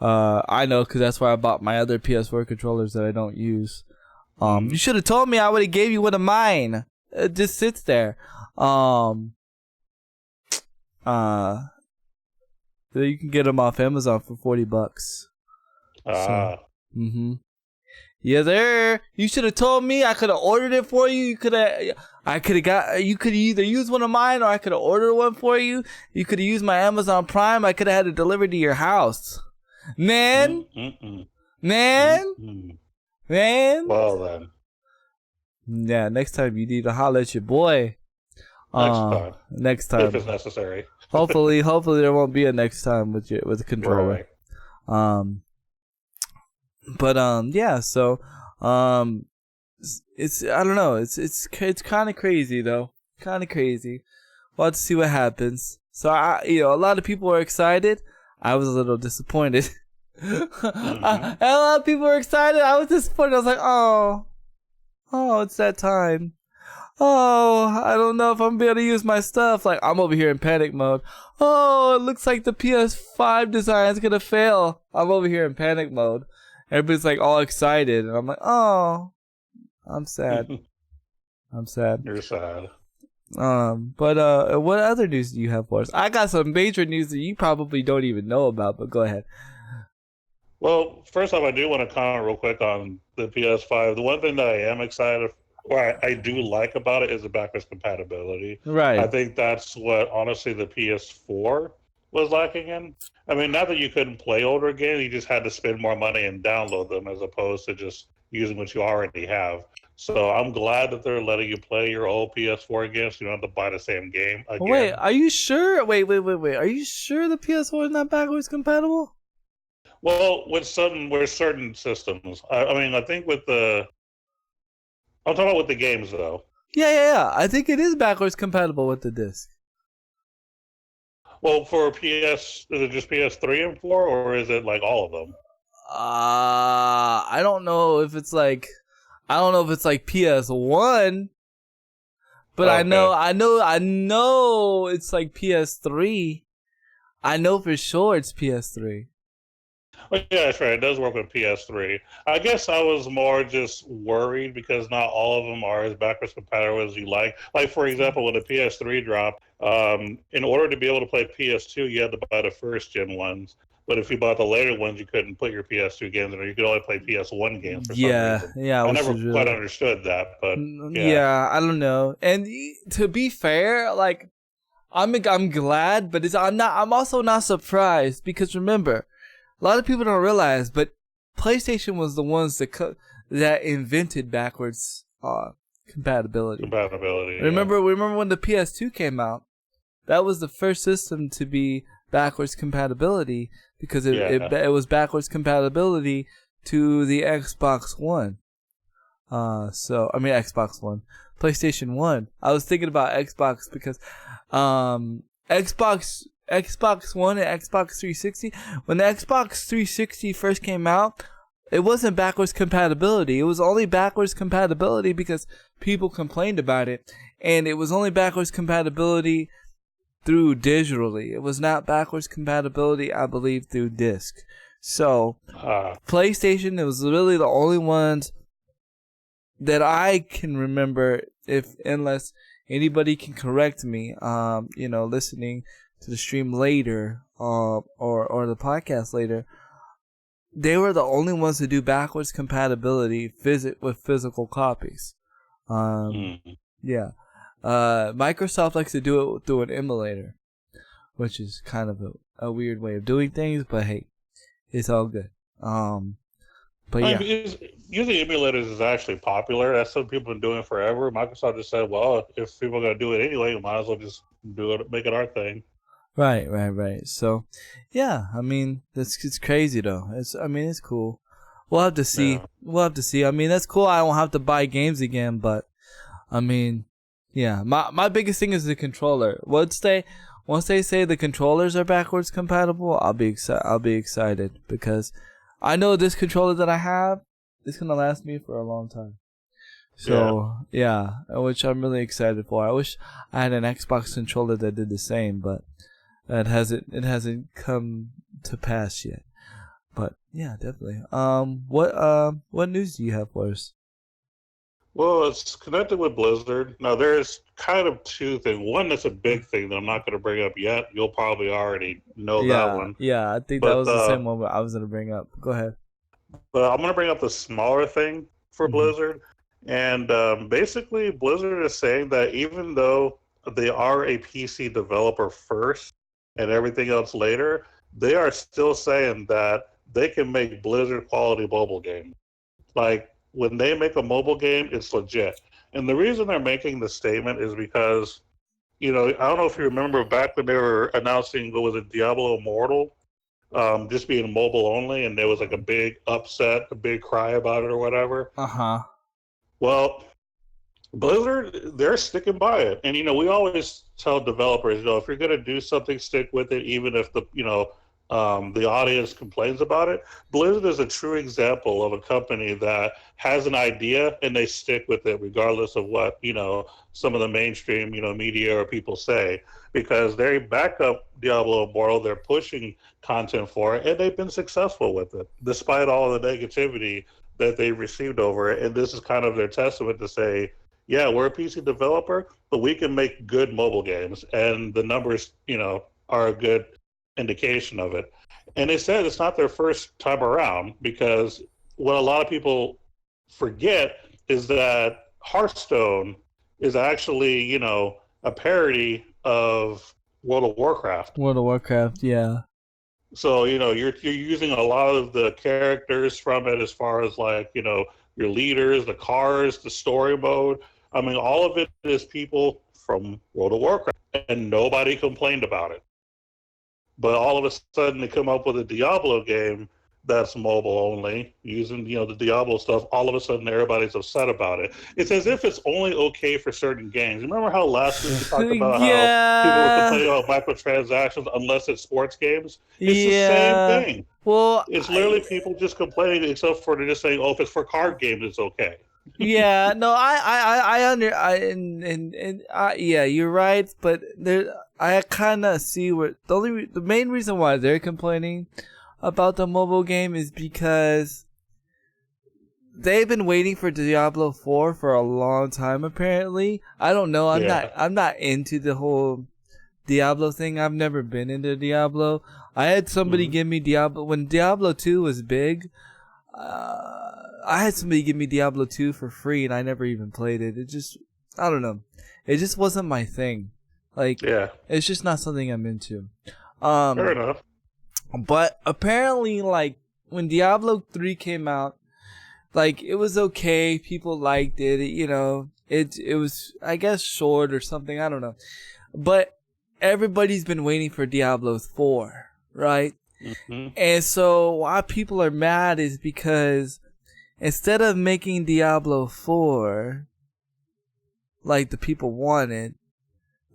I know because that's where I bought my other PS4 controllers that I don't use. You should have told me. I would have gave you one of mine. It just sits there. So you can get them off Amazon for $40. Yeah, there. You should have told me. I could have ordered it for you. You could have either use one of mine or I could have ordered one for you. You could have used my Amazon Prime. I could have had it delivered to your house. Man. Well then. Yeah, next time you need to holler at your boy. Next time. If it's necessary. hopefully there won't be a next time with the controller. Right. Yeah, so it's I don't know, it's kind of crazy though, kind of crazy. We'll have to see what happens. So a lot of people are excited. I was a little disappointed. And a lot of people were excited. I was disappointed. I was like, oh, it's that time. Oh, I don't know if I'm gonna be able to use my stuff. Like I'm over here in panic mode. Oh, it looks like the PS5 design is gonna fail. I'm over here in panic mode. Everybody's like all excited, and I'm like, oh, I'm sad. I'm sad. You're sad. But what other news do you have for us? I got some major news that you probably don't even know about, but go ahead. Well, first off, I do want to comment real quick on the PS5. The one thing that I am excited, or I do like about it, is the backwards compatibility. Right. I think that's what, honestly, the PS4 was lacking in. I mean, not that you couldn't play older games, you just had to spend more money and download them as opposed to just using what you already have. So I'm glad that they're letting you play your old PS4 games. So you don't have to buy the same game Wait, again. are you sure? Wait. Are you sure the PS4 is not backwards compatible? Well, with certain systems, I mean, I think with the I'm talking about with the games though. Yeah. I think it is backwards compatible with the disc. Well, for PS, is it just PS3 and 4, or is it like all of them? I don't know if it's like, PS1, but Okay. I know it's like PS3. I know for sure it's PS3. Well, yeah, that's right. It does work with PS3. I guess I was more just worried because not all of them are as backwards compatible as you like. Like, for example, when the PS3 dropped, in order to be able to play PS2, you had to buy the first gen ones. But if you bought the later ones, you couldn't put your PS2 games in, or you could only play PS1 games for some reason. Yeah, I which never is quite really, understood that, but yeah. yeah, I don't know. And to be fair, like, I'm glad, but I'm also not surprised because remember, a lot of people don't realize, but PlayStation was the ones that invented backwards compatibility. Compatibility, yeah. Remember when the PS2 came out? That was the first system to be backwards compatibility because it was backwards compatibility to the Xbox One. Xbox One, PlayStation 1. I was thinking about Xbox because Xbox One and Xbox 360. When the Xbox 360 first came out, it wasn't backwards compatibility. It was only backwards compatibility because people complained about it, and it was only backwards compatibility through digitally. It was not backwards compatibility, I believe, through disc. So, PlayStation, it was really the only ones that I can remember, unless anybody can correct me, listening to the stream later, or the podcast later, they were the only ones to do backwards compatibility with physical copies. Yeah. Microsoft likes to do it through an emulator, which is kind of a weird way of doing things, but hey, it's all good. But yeah. Using emulators is actually popular. That's something people have been doing forever. Microsoft just said, well, if people are going to do it anyway, we might as well just do it, make it our thing. Right. So, yeah, I mean, it's crazy though. It's cool. We'll have to see. Yeah. We'll have to see. I mean, that's cool. I won't have to buy games again, but I mean, yeah. My biggest thing is the controller. Once they say the controllers are backwards compatible, I'll be excited because I know this controller that I have is gonna last me for a long time. So yeah, which I'm really excited for. I wish I had an Xbox controller that did the same, but it hasn't come to pass yet. But yeah, definitely. What news do you have for us? Well, it's connected with Blizzard. Now, there's kind of two things. One that's a big thing that I'm not going to bring up yet. You'll probably already know that one. Yeah, I think that was the same one I was going to bring up. Go ahead. But I'm going to bring up the smaller thing for Blizzard. And basically, Blizzard is saying that even though they are a PC developer first and everything else later, they are still saying that they can make Blizzard quality mobile games. Like, when they make a mobile game, it's legit. And the reason they're making the statement is because, I don't know if you remember back when they were announcing, what was it, Diablo Immortal, just being mobile only, and there was like a big upset, a big cry about it or whatever. Well, Blizzard, they're sticking by it. And, we always tell developers, if you're going to do something, stick with it, even if the audience complains about it. Blizzard is a true example of a company that has an idea and they stick with it regardless of what, some of the mainstream, media or people say, because they back up Diablo Immortal. They're pushing content for it and they've been successful with it despite all of the negativity that they received over it. And this is kind of their testament to say, yeah, we're a PC developer, but we can make good mobile games. And the numbers, are a good indication of it. And they said it's not their first time around, because what a lot of people forget is that Hearthstone is actually, a parody of World of Warcraft. World of Warcraft, yeah. So you're using a lot of the characters from it, as far as like your leaders, the cars, the story mode. I mean, all of it is people from World of Warcraft, and nobody complained about it. But all of a sudden, they come up with a Diablo game that's mobile only, using the Diablo stuff. All of a sudden, everybody's upset about it. It's as if it's only okay for certain games. Remember how last week we talked about how people were Yeah. complaining about microtransactions unless it's sports games? It's the same Yeah. thing. Well, It's literally people just complaining, except for they're just saying, "Oh, if it's for card games, it's okay." yeah, no, yeah, you're right, but I kind of see where the main reason why they're complaining about the mobile game is because they've been waiting for Diablo 4 for a long time. Apparently, I don't know. Yeah. I'm not into the whole Diablo thing. I've never been into Diablo. I had somebody give me Diablo when Diablo 2 was big. I had somebody give me Diablo 2 for free, and I never even played it. I don't know. It just wasn't my thing. Like, Yeah. it's just not something I'm into. Fair enough. But apparently, like, when Diablo 3 came out, like, it was okay. People liked it. It was, I guess, short or something. I don't know. But everybody's been waiting for Diablo 4, right? Mm-hmm. And so why people are mad is because instead of making Diablo 4 like the people wanted,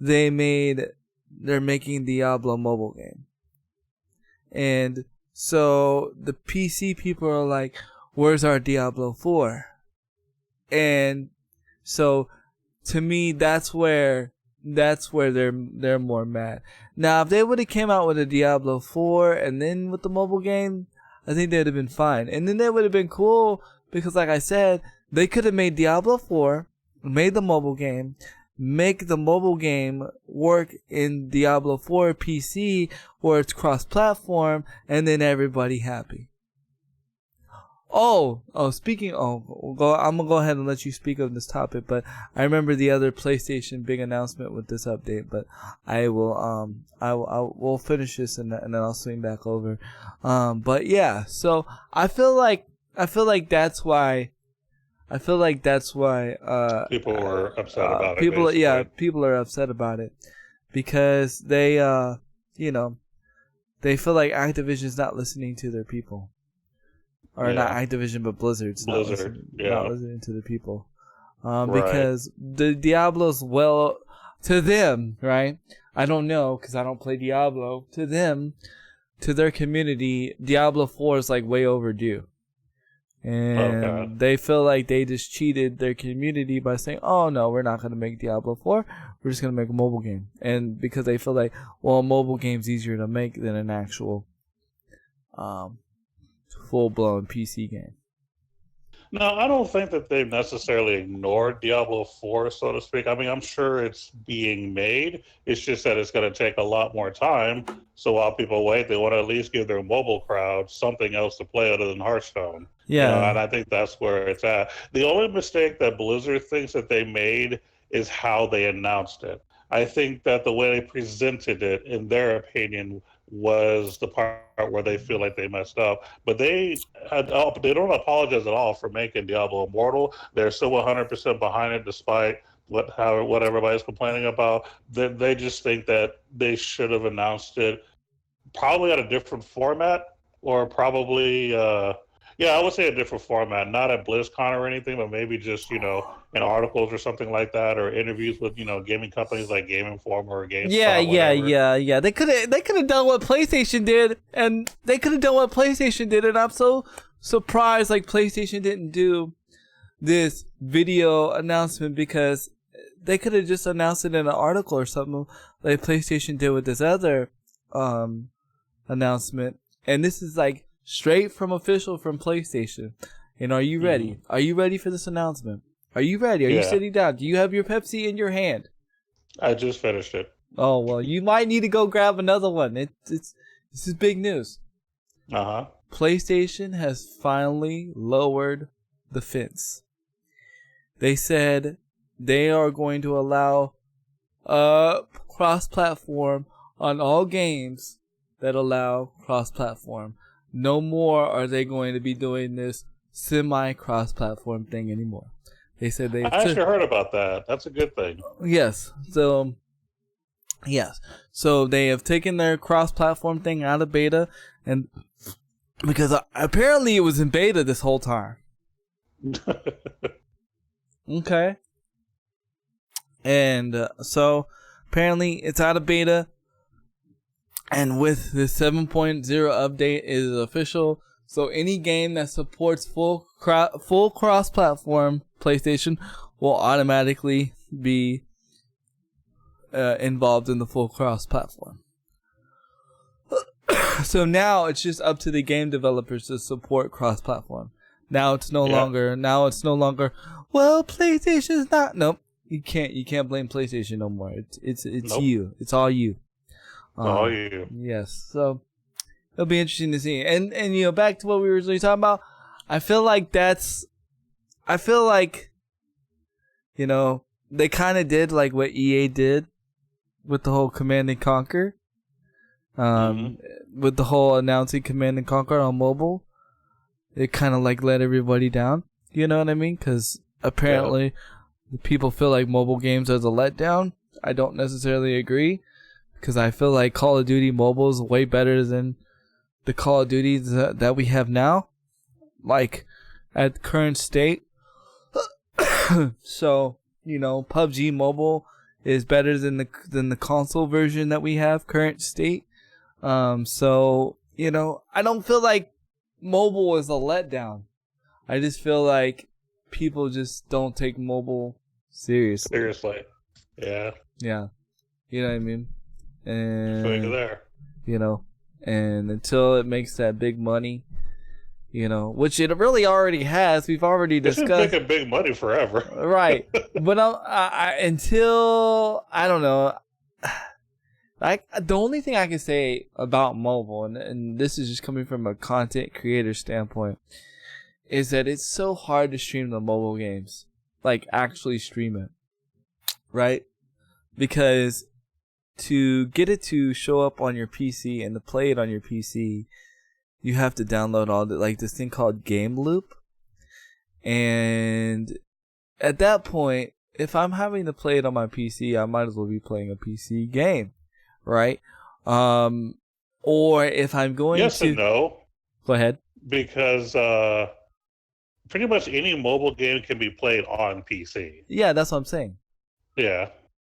they're making Diablo mobile game. And so the PC people are like, where's our Diablo 4? And so to me, that's where they're more mad. Now, if they would have came out with a Diablo 4 and then with the mobile game, I think they'd have been fine. And then they would have been cool because, like I said, they could have made Diablo 4, made the mobile game, make the mobile game work in Diablo 4 PC where it's cross-platform, and then everybody happy. Speaking. I'm gonna go ahead and let you speak of this topic, but I remember the other PlayStation big announcement with this update. But we'll finish this and then I'll swing back over. But yeah, so I feel like that's why. People were upset about it. People, basically. yeah, people are upset about it because they, they feel like Activision's not listening to their people. Or not Activision, but Blizzard's not listening to the people. Because the Diablo's, well, to them, right? I don't know, because I don't play Diablo. To them, to their community, Diablo 4 is like way overdue. And they feel like they just cheated their community by saying, oh no, we're not going to make Diablo 4. We're just going to make a mobile game. And because they feel like, well, a mobile game's easier to make than an actual full-blown PC game. No, I don't think that they've necessarily ignored Diablo 4, so to speak. I mean, I'm sure it's being made. It's just that it's going to take a lot more time. So while people wait, they want to at least give their mobile crowd something else to play other than Hearthstone. Yeah. And I think that's where it's at. The only mistake that Blizzard thinks that they made is how they announced it. I think that the way they presented it, in their opinion, was the part where they feel like they messed up. But they don't apologize at all for making Diablo Immortal. They're still 100% behind it, despite what everybody's complaining about. They just think that they should have announced it probably at a different format, or probably I would say a different format, not at BlizzCon or anything, but maybe just in articles or something like that, or interviews with gaming companies like Game Informer or GameSpot. Yeah. They could have done what PlayStation did, and I'm so surprised like PlayStation didn't do this video announcement, because they could have just announced it in an article or something like PlayStation did with this other announcement. And this is like straight from PlayStation. And are you ready? Mm-hmm. Are you ready for this announcement? Are you ready? Are you sitting down? Do you have your Pepsi in your hand? I just finished it. Oh, well, you might need to go grab another one. This is big news. PlayStation has finally lowered the fence. They said they are going to allow cross-platform on all games that allow cross-platform. No more are they going to be doing this semi-cross-platform thing anymore. They said they. I actually heard about that. That's a good thing. Yes. So, yes. So they have taken their cross-platform thing out of beta, and because apparently it was in beta this whole time. Okay. And so apparently it's out of beta, and with the 7.0 update is official. So any game that supports full cross-platform PlayStation will automatically be involved in the full cross-platform. So now it's just up to the game developers to support cross-platform. Now it's no longer. Well, PlayStation's not. Nope. You can't blame PlayStation no more. It's nope. You. It's all you. All you. Yes. So it'll be interesting to see. And back to what we were originally talking about. I feel like they kind of did like what EA did with the whole Command and Conquer. With the whole announcing Command and Conquer on mobile, it kind of like let everybody down. You know what I mean? Because apparently people feel like mobile games are the letdown. I don't necessarily agree, because I feel like Call of Duty Mobile is way better than the Call of Duties that we have now, like at current state. So PUBG Mobile is better than the console version that we have current state. So I don't feel like mobile is a letdown. I just feel like people just don't take mobile seriously. Yeah. Yeah. You know what I mean? And there. And until it makes that big money, which it really already has. We've already discussed. It's been making big money forever. Right. But until, I don't know. The only thing I can say about mobile, and this is just coming from a content creator standpoint, is that it's so hard to stream the mobile games. Like, actually stream it. Right? Because to get it to show up on your PC and to play it on your PC, you have to download this thing called Game Loop. And at that point, if I'm having to play it on my PC, I might as well be playing a PC game. Right? Or if I'm going yes and no. Go ahead. Because pretty much any mobile game can be played on PC. Yeah, that's what I'm saying. Yeah.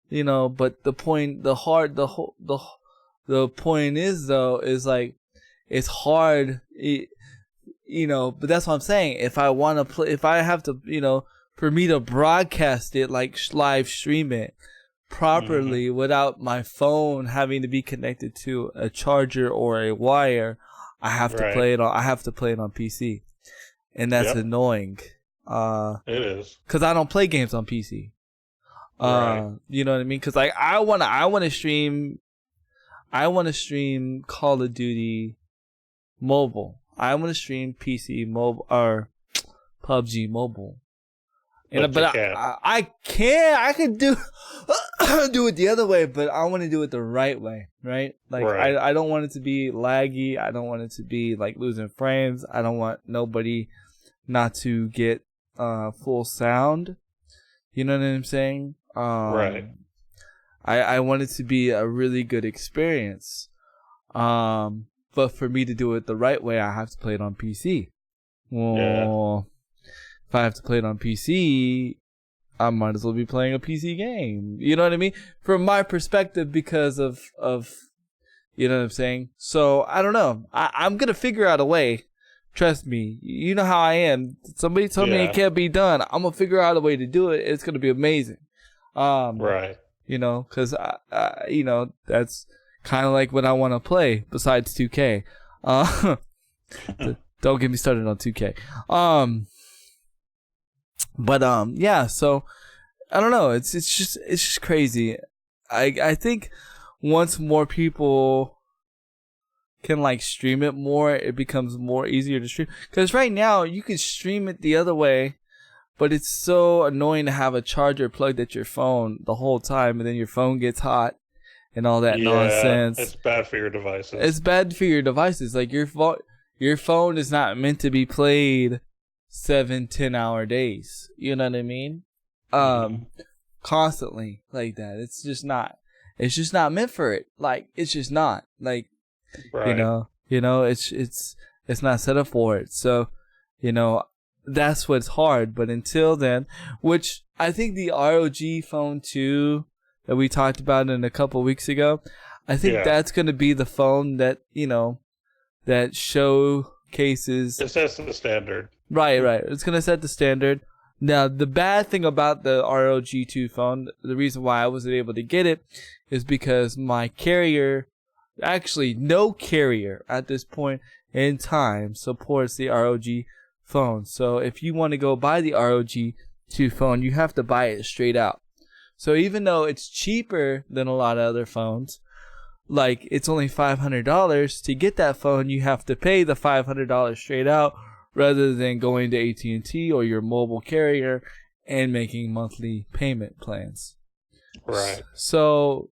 But the point, the point is though, is like, it's hard, but that's what I'm saying. If I want to play, if I have to, for me to broadcast it, like live stream it properly without my phone having to be connected to a charger or a wire, I have to play it on. I have to play it on PC, and that's annoying. It is, because I don't play games on PC. You know what I mean? Because like I want to stream Call of Duty mobile. I want to stream PC mobile or PUBG mobile. But I can't. I could do it the other way, but I want to do it the right way, right? Like I don't want it to be laggy. I don't want it to be like losing frames. I don't want nobody not to get full sound. You know what I'm saying? I want it to be a really good experience. But for me to do it the right way, I have to play it on PC. Well, if I have to play it on PC, I might as well be playing a PC game. You know what I mean? From my perspective, because of you know what I'm saying? So, I don't know. I'm going to figure out a way. Trust me. You know how I am. Somebody told me it can't be done. I'm going to figure out a way to do it. It's going to be amazing. Because, that's kind of like what I want to play besides 2K. Don't get me started on 2K. So I don't know. It's just crazy. I think once more people can like stream it more, it becomes more easier to stream. Because right now you can stream it the other way, but it's so annoying to have a charger plugged at your phone the whole time, and then your phone gets hot, and all that nonsense. It's bad for your devices. It's bad for your devices. Like your phone is not meant to be played 7-10 hour days. You know what I mean? Constantly like that. It's just not meant for it. Like it's just not. Like right. you know, it's not set up for it. So, that's what's hard. But until then, which I think the ROG Phone 2 that we talked about in a couple weeks ago, I think that's going to be the phone that, that showcases. It sets the standard. Right. It's going to set the standard. Now, the bad thing about the ROG 2 phone, the reason why I wasn't able to get it is because my carrier, actually no carrier at this point in time supports the ROG phone. So if you want to go buy the ROG 2 phone, you have to buy it straight out. So even though it's cheaper than a lot of other phones, like it's only $500 to get that phone, you have to pay the $500 straight out rather than going to AT&T or your mobile carrier and making monthly payment plans. Right. So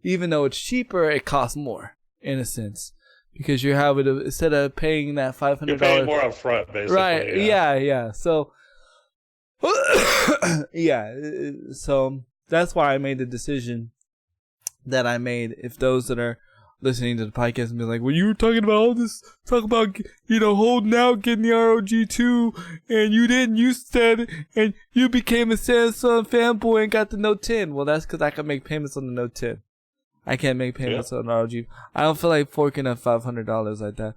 even though it's cheaper, it costs more in a sense because you're having to, instead of paying that $500, you're paying more upfront, basically. Right? Yeah. So, So that's why I made the decision that I made. If those that are listening to the podcast and be like, well, you were talking about all this, talk about, holding out, getting the ROG2, and you didn't use that, and you became a Samsung fanboy and got the Note 10. Well, that's because I can make payments on the Note 10. I can't make payments on ROG. I don't feel like forking up $500 like that.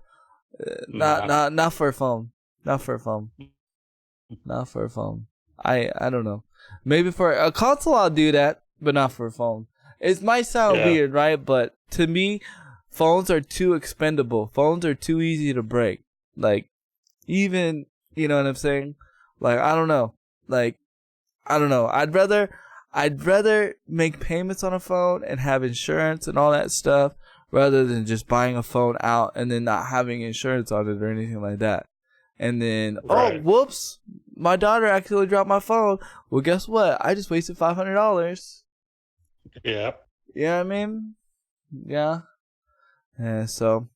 Not for a phone. Not for a phone. Not for a phone. I don't know. Maybe for a console I'll do that, but not for a phone. It might sound weird, right? But to me, phones are too expendable. Phones are too easy to break. Like, even, you know what I'm saying? Like, I don't know. I'd rather make payments on a phone and have insurance and all that stuff rather than just buying a phone out and then not having insurance on it or anything like that. And then, oh, whoops, my daughter actually dropped my phone. Well, guess what? I just wasted $500. Yeah. You know what I mean? Yeah. Yeah, so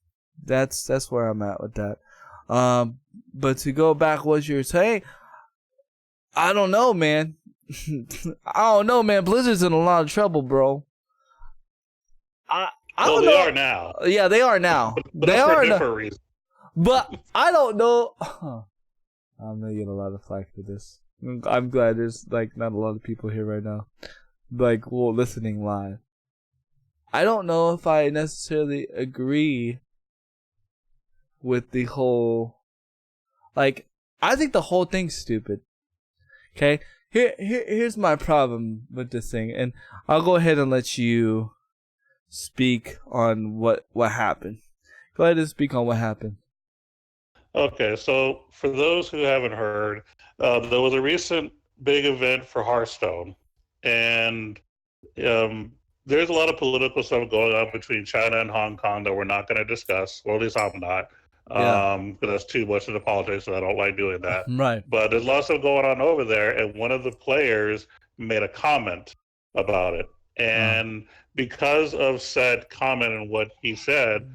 that's where I'm at with that. But to go back what you were saying, I don't know, man. I don't know, man. Blizzard's in a lot of trouble, bro. I don't know. They are now. Yeah, they are now. But they are for a different reason. But I don't know. I'm gonna get a lot of flack for this. I'm glad there's not a lot of people here right now, listening live. I don't know if I necessarily agree with the whole. I think the whole thing's stupid. Okay, here's my problem with this thing, and I'll go ahead and let you speak on what happened. Go ahead and speak on what happened. Okay, so for those who haven't heard, there was a recent big event for Hearthstone, and there's a lot of political stuff going on between China and Hong Kong that we're not going to discuss, or at least I'm not, because that's too much of the politics, so I don't like doing that. Right. But there's lots of going on over there, and one of the players made a comment about it, and because of said comment and what he said,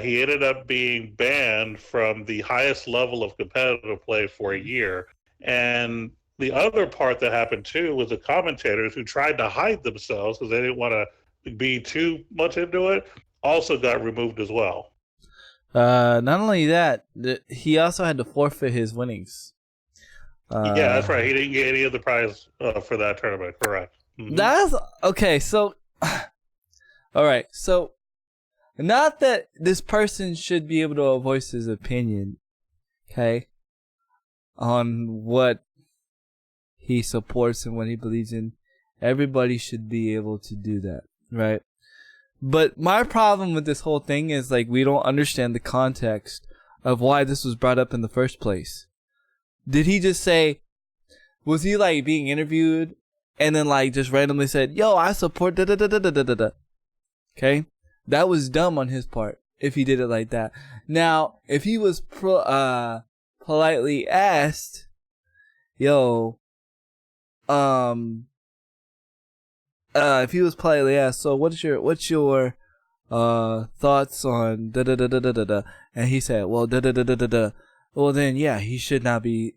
he ended up being banned from the highest level of competitive play for a year. And the other part that happened too was the commentators who tried to hide themselves because they didn't want to be too much into it also got removed as well. Not only that, he also had to forfeit his winnings. Yeah, that's right. He didn't get any of the prize for that tournament. Correct. Mm-hmm. That's okay. So, all right. So, not that this person should be able to voice his opinion, okay, on what he supports and what he believes in. Everybody should be able to do that, right? But my problem with this whole thing is we don't understand the context of why this was brought up in the first place. Did he just say, was he being interviewed and then just randomly said, yo, I support da da da da da da da? Okay? That was dumb on his part if he did it like that. Now, if he was politely asked, yo, if he was politely asked, so what's your thoughts on da da da da da da da, and he said, well, da da da da da da, well then yeah, he should not be.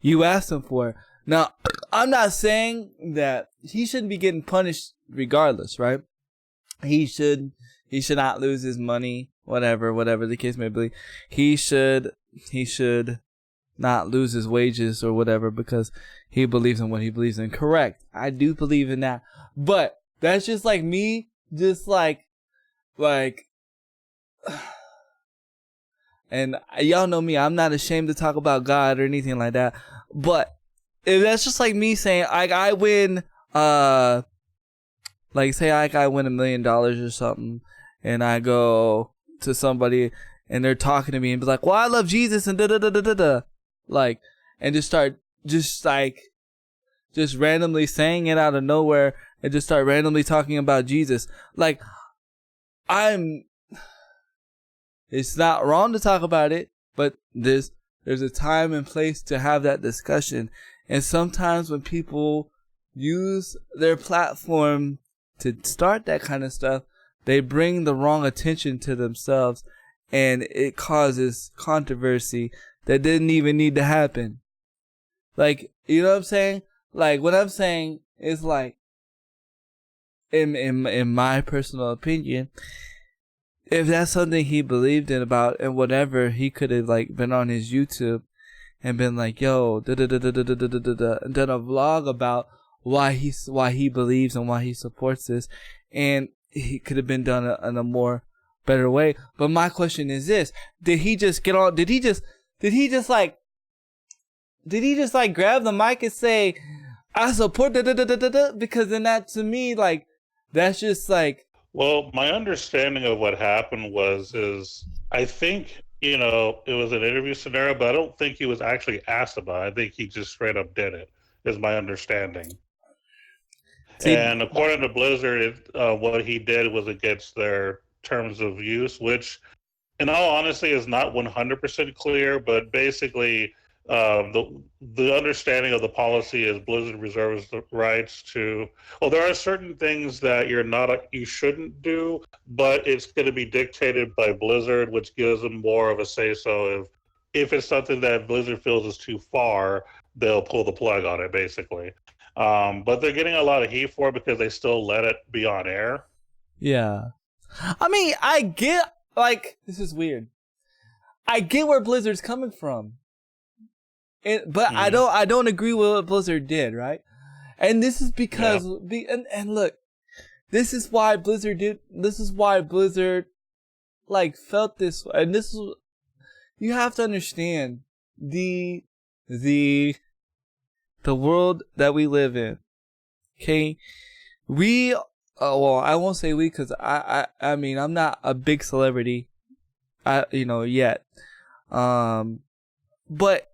You asked him for it. Now, I'm not saying that he shouldn't be getting punished regardless, right? He should not lose his money, whatever the case may be. He should not lose his wages or whatever because he believes in what he believes in. Correct. I do believe in that. But that's just like me, just like, and y'all know me, I'm not ashamed to talk about God or anything like that. But if that's just like me saying, like, I win, like, say I win $1 million or something, and I go to somebody and they're talking to me and be like, well, I love Jesus and da da da da da da, like, and just start just randomly saying it out of nowhere and just start randomly talking about Jesus. Like, it's not wrong to talk about it, but there's a time and place to have that discussion. And sometimes when people use their platform to start that kind of stuff, they bring the wrong attention to themselves, and it causes controversy that didn't even need to happen. Like, you know what I'm saying? Like, what I'm saying is, like, in my personal opinion, if that's something he believed in about and whatever, he could have, like, been on his YouTube and been like, yo, da da da da da da da da da, and done a vlog about why he believes and why he supports this, and he could have been done in a more better way. But my question is this: did he just get on? Did he just like grab the mic and say, I support da da da da da da? Because then that, to me, like, that's just like. Well, my understanding of what happened is I think, it was an interview scenario, but I don't think he was actually asked about it. I think he just straight up did it, is my understanding. And according to Blizzard, what he did was against their terms of use, which, in all honesty, is not 100% clear. But basically, the understanding of the policy is Blizzard reserves the rights to. Well, there are certain things that you shouldn't do, but it's going to be dictated by Blizzard, which gives them more of a say. So if it's something that Blizzard feels is too far, they'll pull the plug on it, basically. But they're getting a lot of heat for it because they still let it be on air. Yeah. I mean, I get, like, this is weird. I get where Blizzard's coming from. But I don't agree with what Blizzard did, right? And this is because, and look, this is why Blizzard, like, felt this, and this is, you have to understand the world that we live in. Okay, well, I won't say we, because I mean, I'm not a big celebrity, yet. But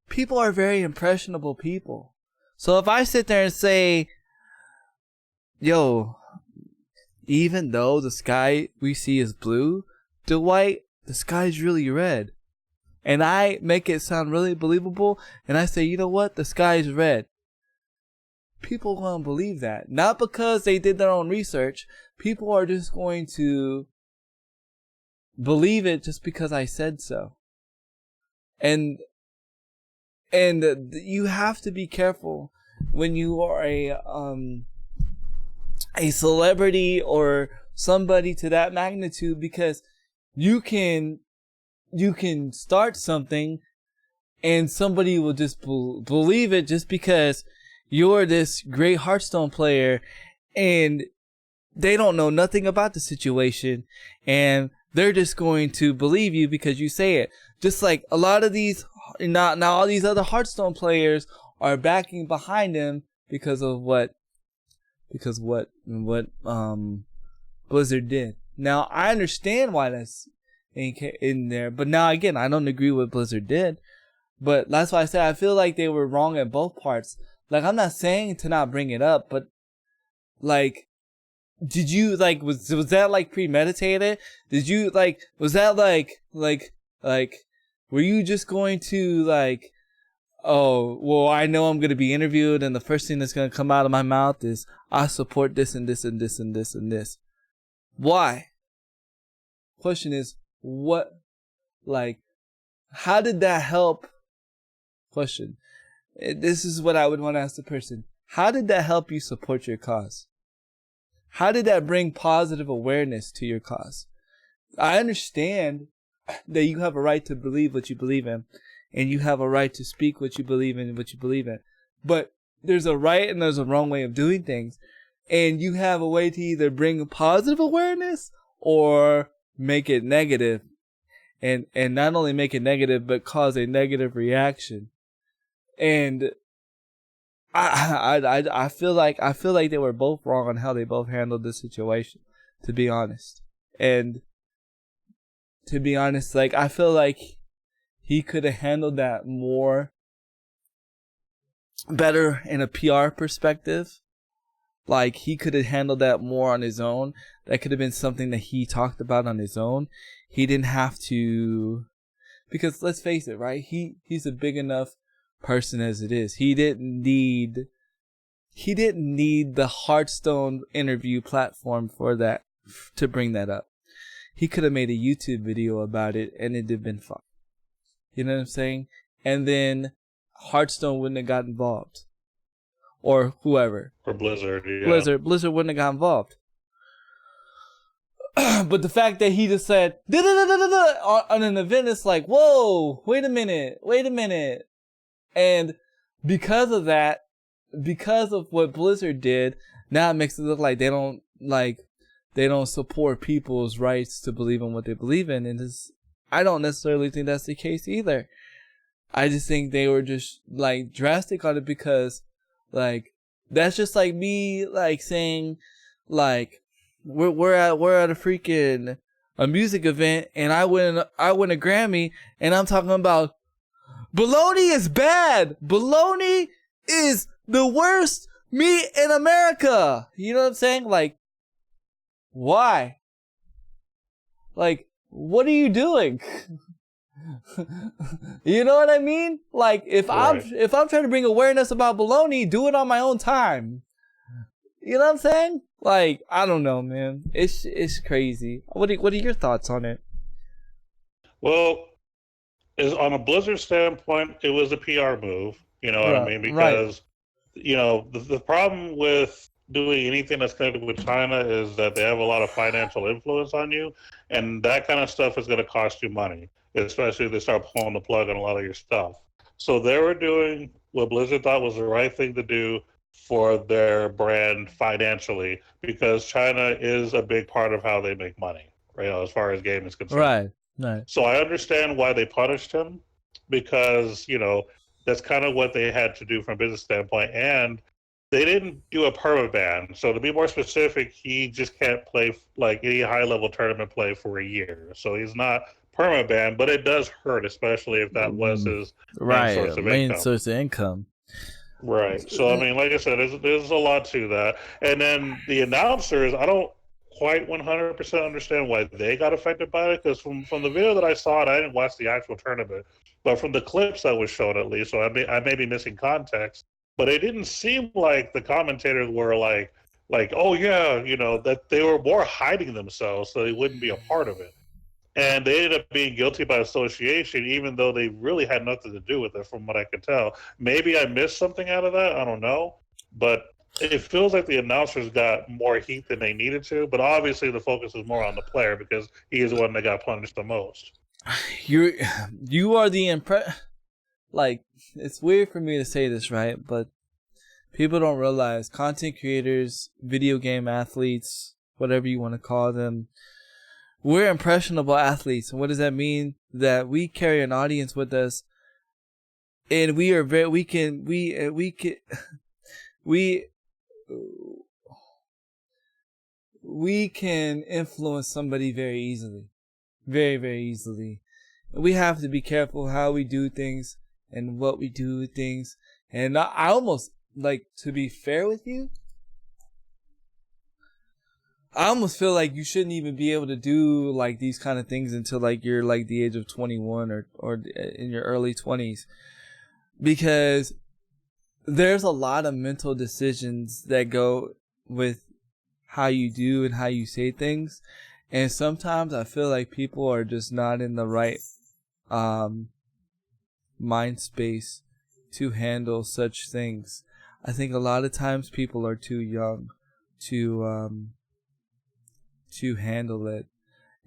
people are very impressionable people. So if I sit there and say, yo, even though the sky we see is blue, Dwight, the sky's really red. And I make it sound really believable, and I say, you know what, the sky is red. People won't believe that. Not because they did their own research. People are just going to believe it just because I said so. And you have to be careful when you are a celebrity or somebody to that magnitude, because you can start something and somebody will just believe it just because you're this great Hearthstone player, and they don't know nothing about the situation, and they're just going to believe you because you say it. Just like a lot of these, now all these other Hearthstone players are backing behind him because what Blizzard did. Now I understand why that's in there, but now again, I don't agree with what Blizzard did. But that's why I said I feel like they were wrong at both parts. Like, I'm not saying to not bring it up, but, like, did you, like, was that, like, premeditated? Did you, like, was that, like, were you just going to, like, oh, well, I know I'm going to be interviewed, and the first thing that's going to come out of my mouth is, I support this and this and this and this and this. Why? Question is, what, like, how did that help? Question. This is what I would want to ask the person. How did that help you support your cause? How did that bring positive awareness to your cause? I understand that you have a right to believe what you believe in, and you have a right to speak what you believe in and what you believe in. But there's a right and there's a wrong way of doing things. And you have a way to either bring positive awareness or make it negative. And not only make it negative, but cause a negative reaction. And I feel like they were both wrong on how they both handled the situation, to be honest. And to be honest, like, I feel like he could have handled that more better in a PR perspective. Like, he could have handled that more on his own. That could have been something that he talked about on his own. He didn't have to, because let's face it, right? He's a big enough person as it is. He didn't need the Hearthstone interview platform for that, to bring that up. He could have made a YouTube video about it and it'd have been fine. You know what I'm saying? And then Hearthstone wouldn't have got involved. Or whoever. Or Blizzard, yeah. Blizzard wouldn't have got involved. But the fact that he just said on an event, it's like, whoa, wait a minute. And because of that, because of what Blizzard did, now it makes it look like they don't support people's rights to believe in what they believe in. And I don't necessarily think that's the case either. I just think they were just like drastic on it because, like, that's just like me like saying, like, we're at a freaking a music event and I win a Grammy and I'm talking about bologna is bad. Bologna is the worst meat in America. You know what I'm saying? Like, why? Like, what are you doing? You know what I mean? Like, if I'm trying to bring awareness about bologna, do it on my own time. You know what I'm saying? Like, I don't know, man. It's crazy. What are your thoughts on it? Well, on a Blizzard standpoint, it was a PR move. You know what I mean? Because you know the problem with doing anything that's connected with China is that they have a lot of financial influence on you, and that kind of stuff is going to cost you money, especially if they start pulling the plug on a lot of your stuff. So they were doing what Blizzard thought was the right thing to do for their brand financially, because China is a big part of how they make money, right? You know, as far as gaming is concerned. Right. So I understand why they punished him, because, you know, that's kind of what they had to do from a business standpoint. And they didn't do a perma ban. So to be more specific, he just can't play like any high level tournament play for a year. So he's not perma banned, but it does hurt, especially if that was his main source of income. Right. So I mean, like I said, there's a lot to that. And then the announcers, I don't quite 100% understand why they got affected by it, because from the video that I saw, and I didn't watch the actual tournament, but from the clips that was shown at least, so I may be missing context, but it didn't seem like the commentators were like, oh yeah, you know, that they were more hiding themselves so they wouldn't be a part of it. And they ended up being guilty by association, even though they really had nothing to do with it, from what I could tell. Maybe I missed something out of that. I don't know. But it feels like the announcers got more heat than they needed to. But obviously the focus is more on the player, because he is the one that got punished the most. You are the like, it's weird for me to say this, right? But people don't realize content creators, video game athletes, whatever you want to call them, we're impressionable athletes. And what does that mean? That we carry an audience with us, and we can influence somebody very easily. Very, very easily. We have to be careful how we do things and what we do with things. And I almost, like, to be fair with you, I almost feel like you shouldn't even be able to do like these kind of things until like you're like the age of 21 or in your early 20s. because there's a lot of mental decisions that go with how you do and how you say things. And sometimes I feel like people are just not in the right mind space to handle such things. I think a lot of times people are too young to handle it.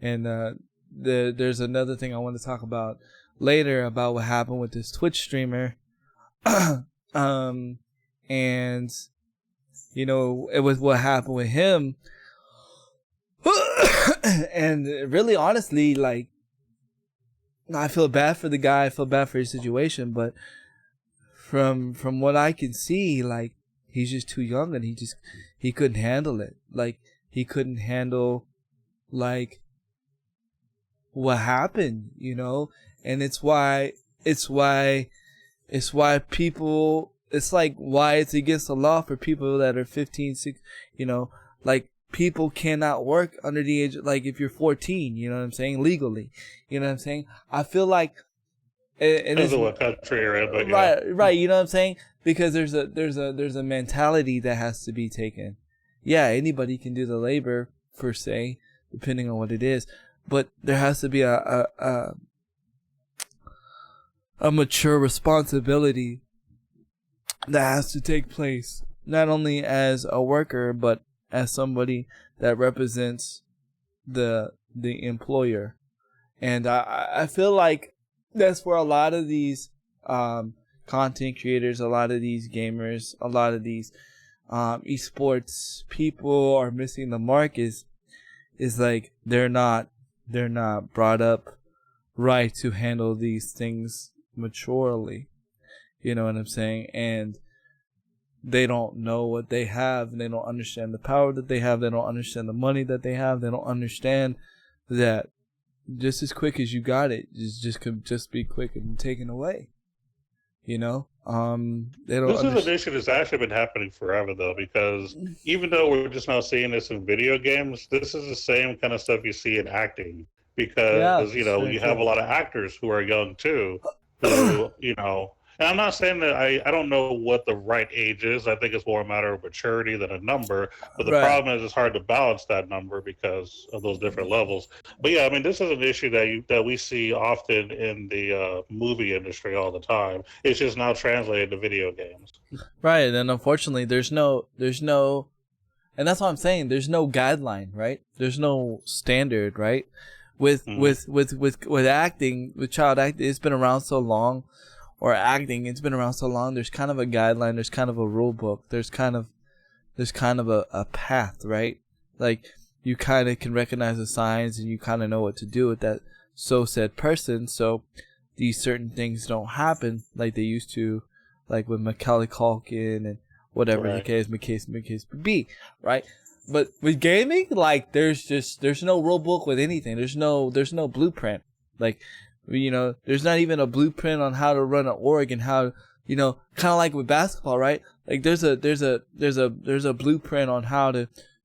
And there's another thing I want to talk about later about what happened with this Twitch streamer. And you know, it was what happened with him. And really, honestly, like, I feel bad for the guy. I feel bad for his situation, but from what I can see, like, he's just too young, and he couldn't handle it. Like, he couldn't handle, like, what happened, you know. And it's why people, it's like why it's against the law for people that are 15, 16, you know, like, people cannot work under the age, like, if you're 14, you know what I'm saying, legally, you know what I'm saying. I feel like, and depends on what country you're in, but right, you know what I'm saying, because there's a mentality that has to be taken. Yeah, anybody can do the labor per se, depending on what it is, but there has to be a mature responsibility that has to take place, not only as a worker, but as somebody that represents the employer. And I feel like that's where a lot of these content creators, a lot of these gamers, a lot of these esports people are missing the mark, is like they're not brought up right to handle these things maturely. You know what I'm saying? And they don't know what they have, and they don't understand the power that they have. They don't understand the money that they have. They don't understand that just as quick as you got it, could just be quick and taken away. You know, they don't. This is an issue that's actually been happening forever, though, because even though we're just now seeing this in video games, this is the same kind of stuff you see in acting. Because you know, you have a lot of actors who are young too, who you know. And I'm not saying that I don't know what the right age is. I think it's more a matter of maturity than a number. But the problem is it's hard to balance that number because of those different levels. But yeah, I mean, this is an issue that we see often in the movie industry all the time. It's just now translated to video games. Right, and unfortunately, there's no, and that's what I'm saying. There's no guideline, right? There's no standard, right? With acting, with child acting, it's been around so long. Or acting, it's been around so long. There's kind of a guideline. There's kind of a rule book. There's kind of a path, right? Like, you kind of can recognize the signs, and you kind of know what to do with that said person. So these certain things don't happen like they used to, like with Macaulay Culkin and whatever the case may be, right? But with gaming, like, there's no rule book with anything. There's no blueprint. Like, you know, there's not even a blueprint on how to run an org and how, you know, kind of like with basketball, right? Like, there's a blueprint on how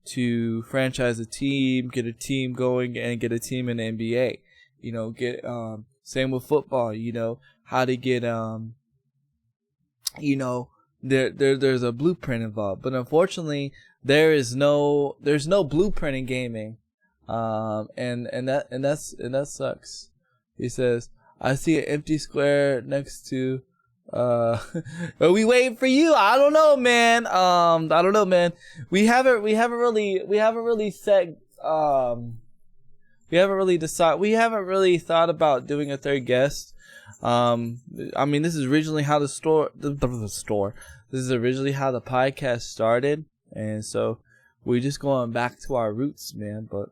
to franchise a team, get a team going, and get a team in the NBA. You know, same with football. You know, how to get you know, there's a blueprint involved. But unfortunately, there's no blueprint in gaming, and that sucks. He says, I see an empty square next to, are we waiting for you? I don't know, man. We haven't really thought about doing a third guest. I mean, this is originally how this is originally how the podcast started. And so we're just going back to our roots, man. But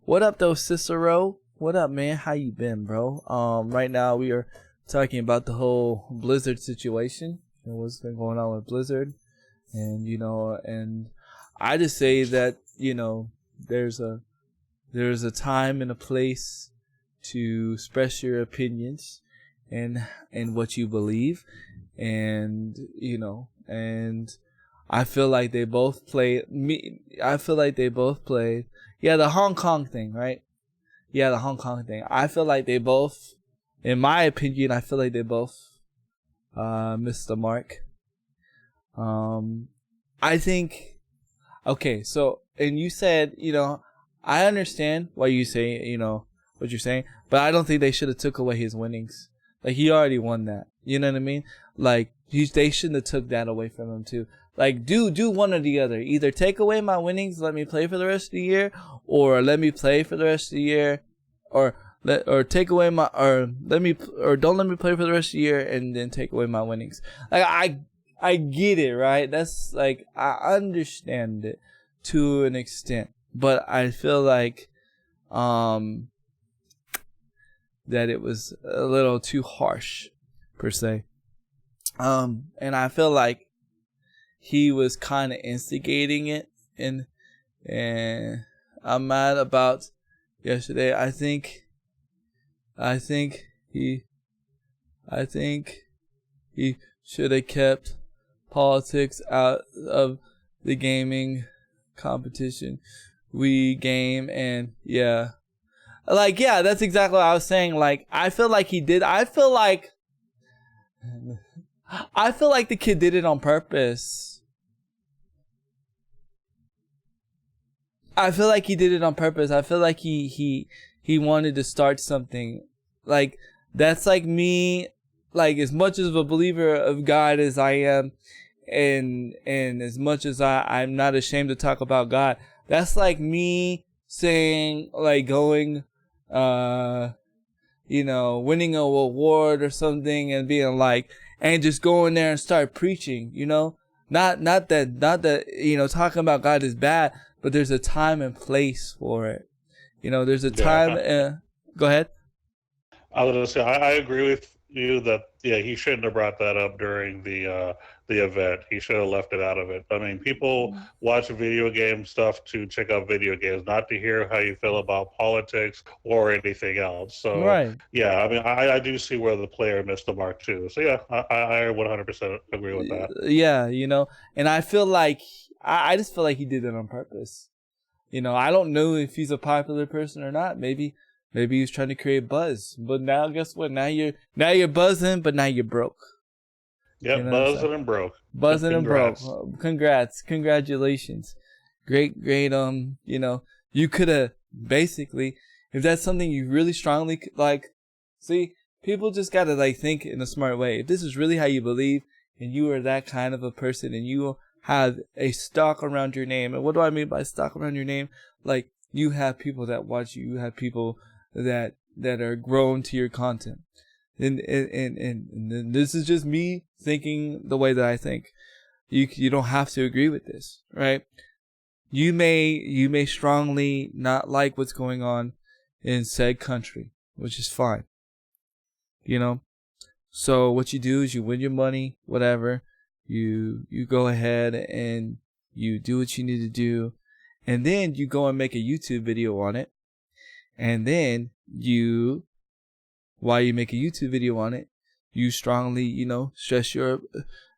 what up though, Cicero? What up, man? How you been, bro? Right now we are talking about the whole Blizzard situation and what's been going on with Blizzard, and you know, and I just say that, you know, there's a time and a place to express your opinions and what you believe, and you know, and I feel like they both played the Hong Kong thing, right? Yeah, the Hong Kong thing. I feel like they both, in my opinion, Mr. Mark. I think, okay, so, and you said, I understand why you say, what you're saying, but I don't think they should have took away his winnings. Like, he already won that. You know what I mean? Like, they shouldn't have took that away from him too. Like, do one or the other. Either take away my winnings, let me play for the rest of the year, or let me play for the rest of the year, or take away my, or don't let me play for the rest of the year and then take away my winnings. Like, I get it, right? That's like, I understand it to an extent, but I feel like, that it was a little too harsh, per se. And I feel like he was kind of instigating it, and I'm mad about yesterday. I think he should have kept politics out of the gaming competition. We game, and yeah. Like, yeah, that's exactly what I was saying. Like, I feel like he did. I feel like the kid did it on purpose. I feel like he did it on purpose. I feel like he wanted to start something. Like, that's like me, like, as much of a believer of God as I am, and as much as I'm not ashamed to talk about God, that's like me saying, like, going, winning a award or something and being like, and just going there and start preaching, not that, talking about God is bad, but there's a time and place for it. There's a time. Go ahead. I was going to say, I agree with you that, he shouldn't have brought that up during the event. He should have left it out of it. I mean, people watch video game stuff to check out video games, not to hear how you feel about politics or anything else. So, right. Yeah, I mean, I do see where the player missed the mark too. So, yeah, I 100% agree with that. Yeah, and I feel like, I just feel like he did it on purpose. I don't know if he's a popular person or not. Maybe he's trying to create buzz. But now, guess what? Now you're buzzing, but now you're broke. Yep, buzzing and broke. Buzzing and broke. Congratulations. Great. You could have basically, if that's something you really strongly like, see, people just gotta like think in a smart way. If this is really how you believe, and you are that kind of a person, and you have a stock around your name, and what do I mean by stock around your name? Like, you have people that watch you, you have people that are grown to your content. And this is just me thinking the way that I think. You don't have to agree with this, right? You may strongly not like what's going on in said country, which is fine. So what you do is you win your money, whatever. You go ahead and you do what you need to do, and then you go and make a YouTube video on it, and then while you make a YouTube video on it, you strongly,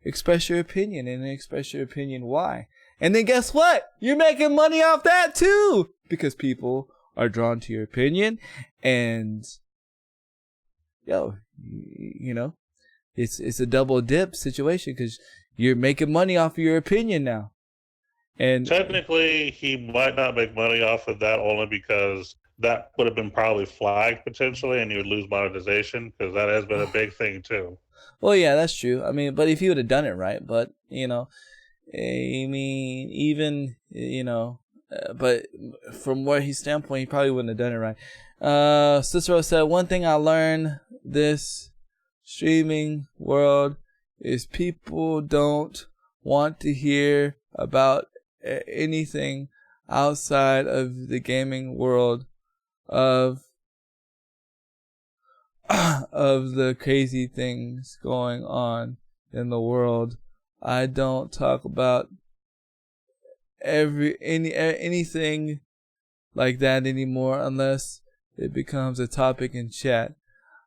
express your opinion, and express your opinion why. And then guess what? You're making money off that too, because people are drawn to your opinion, and it's a double dip situation, because you're making money off of your opinion now. And technically, he might not make money off of that only because that would have been probably flagged potentially, and you would lose monetization, because that has been a big thing too. Well, yeah, that's true. I mean, but if he would have done it right, but but from where his standpoint, he probably wouldn't have done it right. Cicero said, one thing I learned this streaming world is people don't want to hear about anything outside of the gaming world of the crazy things going on in the world. I don't talk about anything like that anymore unless it becomes a topic in chat.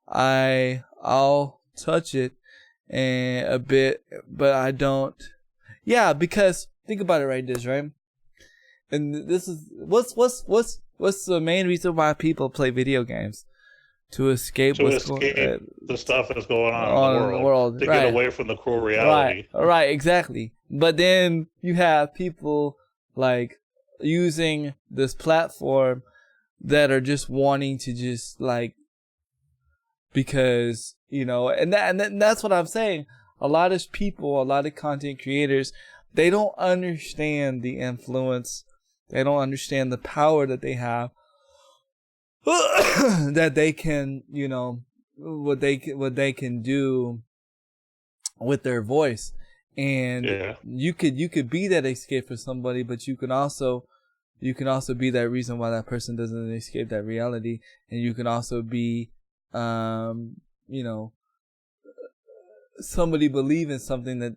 I'll touch it a bit, but I don't. Yeah, because think about it right this, right? And this is what's the main reason why people play video games? to escape to what's going escape the stuff that's going on on in the world. to get Right. away from the cruel Right. reality. Right. Exactly. But then you have people like using this platform that are just wanting to just like, because and that's what I'm saying. A lot of people, a lot of content creators, they don't understand the influence. They don't understand the power that they have. That they can, what they can do with their voice. And Yeah. you could be that escape for somebody, but you can also be that reason why that person doesn't escape that reality. And you can also be somebody believe in something that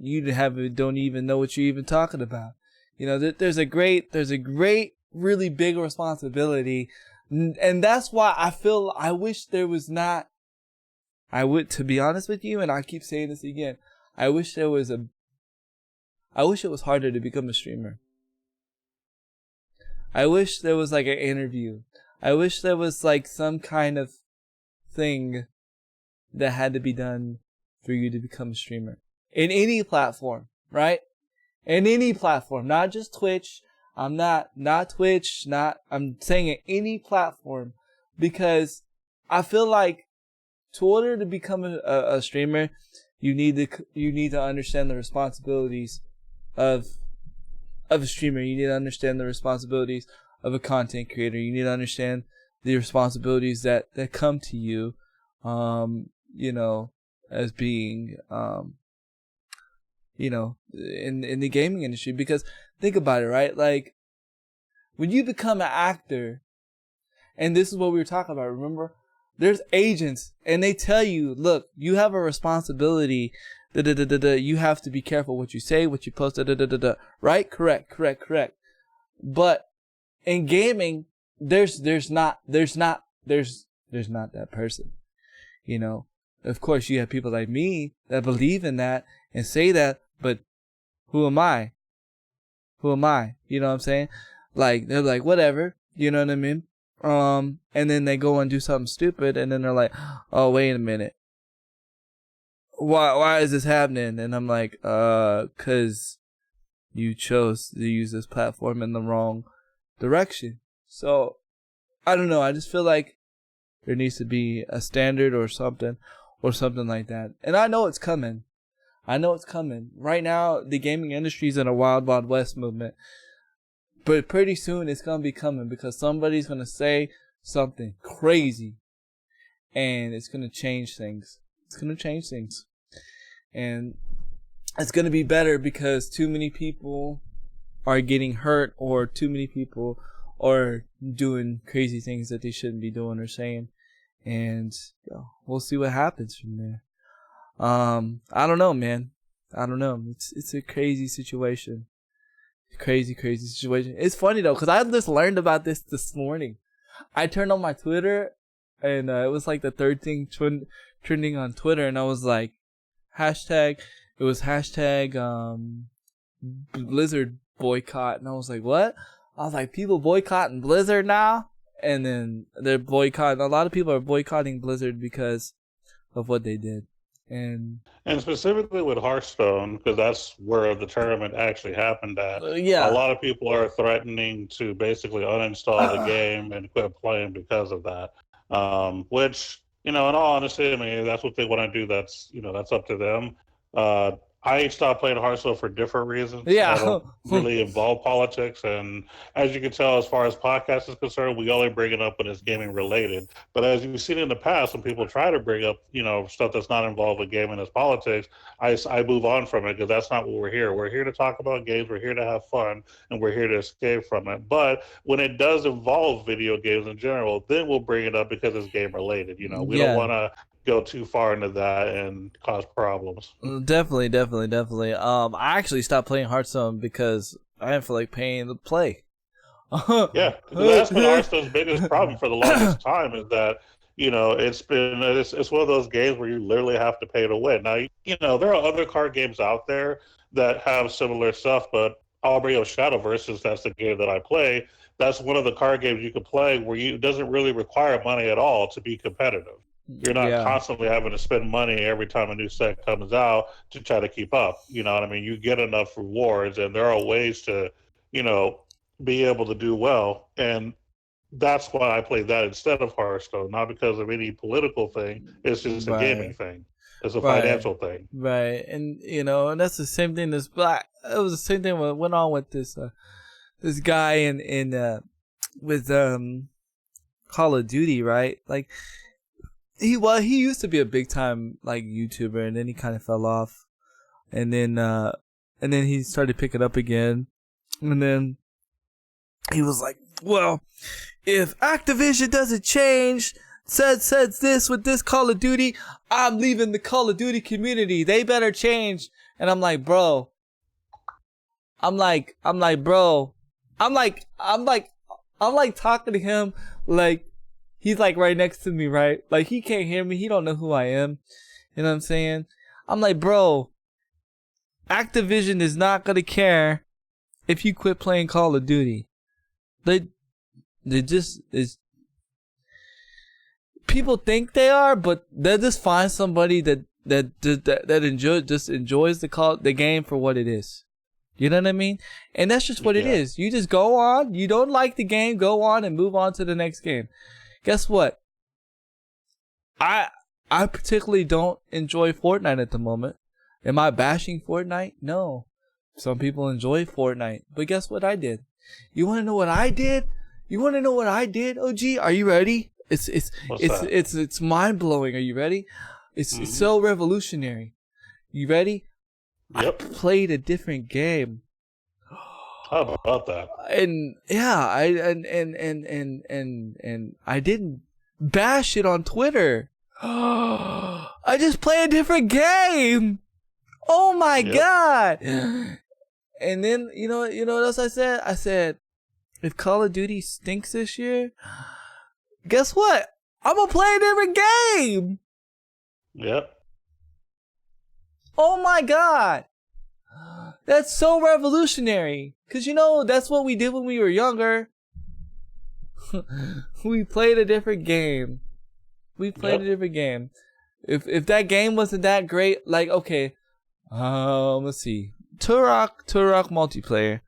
you don't even know what you're even talking about. There's a great really big responsibility, and that's why I wish there was not. To be honest with you, and I keep saying this again, I wish it was harder to become a streamer. I wish there was like an interview. I wish there was like some kind of thing that had to be done for you to become a streamer in any platform, right? In any platform, not just Twitch. I'm Twitch, I'm saying in any platform, because I feel like in order to become a streamer, you need to understand the responsibilities of a streamer. You need to understand the responsibilities of a content creator. You need to understand the responsibilities that come to you, as being, in the gaming industry. Because think about it, right? Like, when you become an actor, and this is what we were talking about, remember? There's agents, and they tell you, look, you have a responsibility. You have to be careful what you say, what you post. Right? Correct. But in gaming, there's not that person. Of course, you have people like me that believe in that and say that, but who am I? You know what I'm saying? Like, they're like, whatever. You know what I mean? And then they go and do something stupid, and then they're like, oh, wait a minute. Why is this happening? And I'm like, 'cause you chose to use this platform in the wrong direction. So, I don't know. I just feel like there needs to be a standard or something like that. And I know it's coming. Right now, the gaming industry is in a wild, wild west movement. But pretty soon it's going to be coming, because somebody's going to say something crazy, and it's going to change things. And it's going to be better, because too many people are getting hurt, or too many people are doing crazy things that they shouldn't be doing or saying. And we'll see what happens from there. I don't know, man. I don't know. It's a crazy situation. Crazy situation. It's funny though, because I just learned about this morning. I turned on my Twitter, and it was like the third thing trending on Twitter, and I was like, hashtag Blizzard boycott, and I was like, what? I was like, people boycotting Blizzard now? And then a lot of people are boycotting Blizzard because of what they did. And specifically with Hearthstone, because that's where the tournament actually happened at. Yeah. A lot of people are threatening to basically uninstall the game and quit playing because of that. Which, in all honesty, I mean, that's what they want to do. That's up to them. I stopped playing Hearthstone for different reasons. Yeah. I don't really involve politics, and as you can tell, as far as podcasts is concerned, we only bring it up when it's gaming related. But as you've seen in the past, when people try to bring up, stuff that's not involved with gaming as politics, I move on from it, because that's not what we're here. We're here to talk about games. We're here to have fun, and we're here to escape from it. But when it does involve video games in general, then we'll bring it up because it's game related. We don't want to go too far into that and cause problems. Definitely. I actually stopped playing Hearthstone because I didn't feel like paying to play. Yeah, that's been Hearthstone's biggest problem for the longest time, is that it's one of those games where you literally have to pay to win. Now, there are other card games out there that have similar stuff, but I'll bring up Shadowverse, since that's the game that I play. That's one of the card games you can play where it doesn't really require money at all to be competitive. You're not Yeah. constantly having to spend money every time a new set comes out to try to keep up. You know what I mean? You get enough rewards, and there are ways to, you know, be able to do well. And that's why I played that instead of Hearthstone, not because of any political thing. It's just a gaming Right. thing. It's a Right. financial thing. Right. And and that's the same thing this black it was the same thing what went on with this guy in with Call of Duty, right? Like he used to be a big time like YouTuber, and then he kind of fell off. And then he started picking up again. And then he was like, "Well, if Activision doesn't change, says this with this Call of Duty, I'm leaving the Call of Duty community. They better change." And I'm like, bro. I'm like, bro. I'm like talking to him like he's like right next to me, right? Like he can't hear me. He don't know who I am. You know what I'm saying? I'm like, bro, Activision is not gonna care if you quit playing Call of Duty. They just is. People think they are, but they'll just find somebody that enjoys the game for what it is. You know what I mean? And that's just what it is. You just go on. You don't like the game, go on and move on to the next game. Guess what? I particularly don't enjoy Fortnite at the moment. Am I bashing Fortnite? No. Some people enjoy Fortnite. But guess what I did? You want to know what I did? OG? Are you ready? It's mind blowing. Are you ready? It's so revolutionary. You ready? Yep. I played a different game. How about that? And yeah, I didn't bash it on Twitter. I just play a different game. Oh my god. And then you know what else I said? I said, if Call of Duty stinks this year, guess what? I'm gonna play a different game. Yep. Oh my god. That's so revolutionary. Cause that's what we did when we were younger. We played a different game. If that game wasn't that great, like okay, let's see. Turok multiplayer.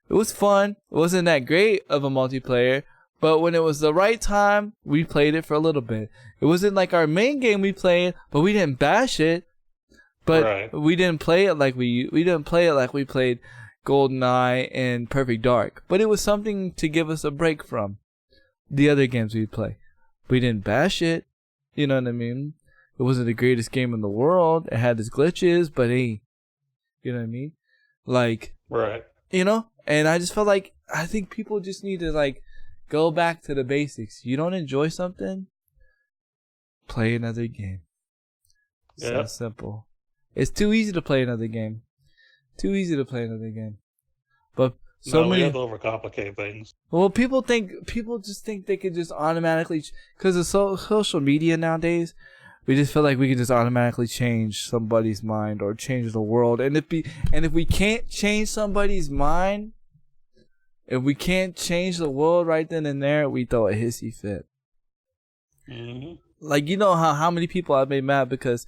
It was fun. It wasn't that great of a multiplayer, but when it was the right time, we played it for a little bit. It wasn't like our main game we played, but we didn't bash it. But we didn't play it like we played GoldenEye and Perfect Dark. But it was something to give us a break from the other games we play. We didn't bash it. You know what I mean? It wasn't the greatest game in the world. It had its glitches, but hey, you know what I mean? Like, and I just felt like I think people just need to like go back to the basics. You don't enjoy something, play another game. So simple. It's too easy to play another game. But we have to overcomplicate things. Well, people just think they could just automatically, because of social media nowadays, we just feel like we can just automatically change somebody's mind or change the world. And if we can't change somebody's mind, if we can't change the world right then and there, we throw a hissy fit. Mm-hmm. Like, how many people I've made mad because,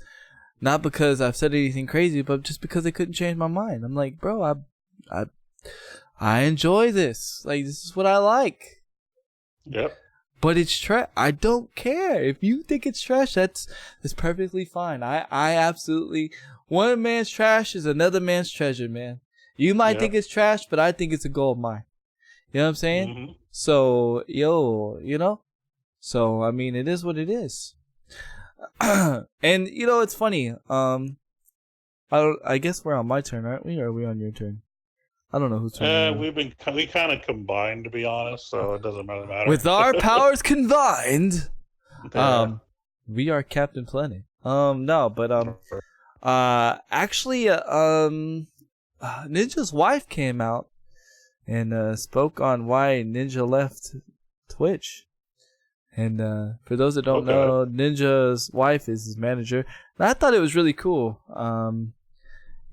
not because I've said anything crazy, but just because they couldn't change my mind. I'm like, bro, I enjoy this. Like, this is what I like. Yep. But it's trash. I don't care. If you think it's trash, that's perfectly fine. I absolutely, one man's trash is another man's treasure, man. You might think it's trash, but I think it's a gold mine. You know what I'm saying? Mm-hmm. So, so I mean, it is what it is. And it's funny. I guess we're on my turn, aren't we? Or are we on your turn? I don't know whose turn. We kind of combined, to be honest, so it doesn't really matter. With our powers combined, we are Captain Planet. No, but actually, Ninja's wife came out and spoke on why Ninja left Twitch. And for those that don't know, Ninja's wife is his manager. And I thought it was really cool.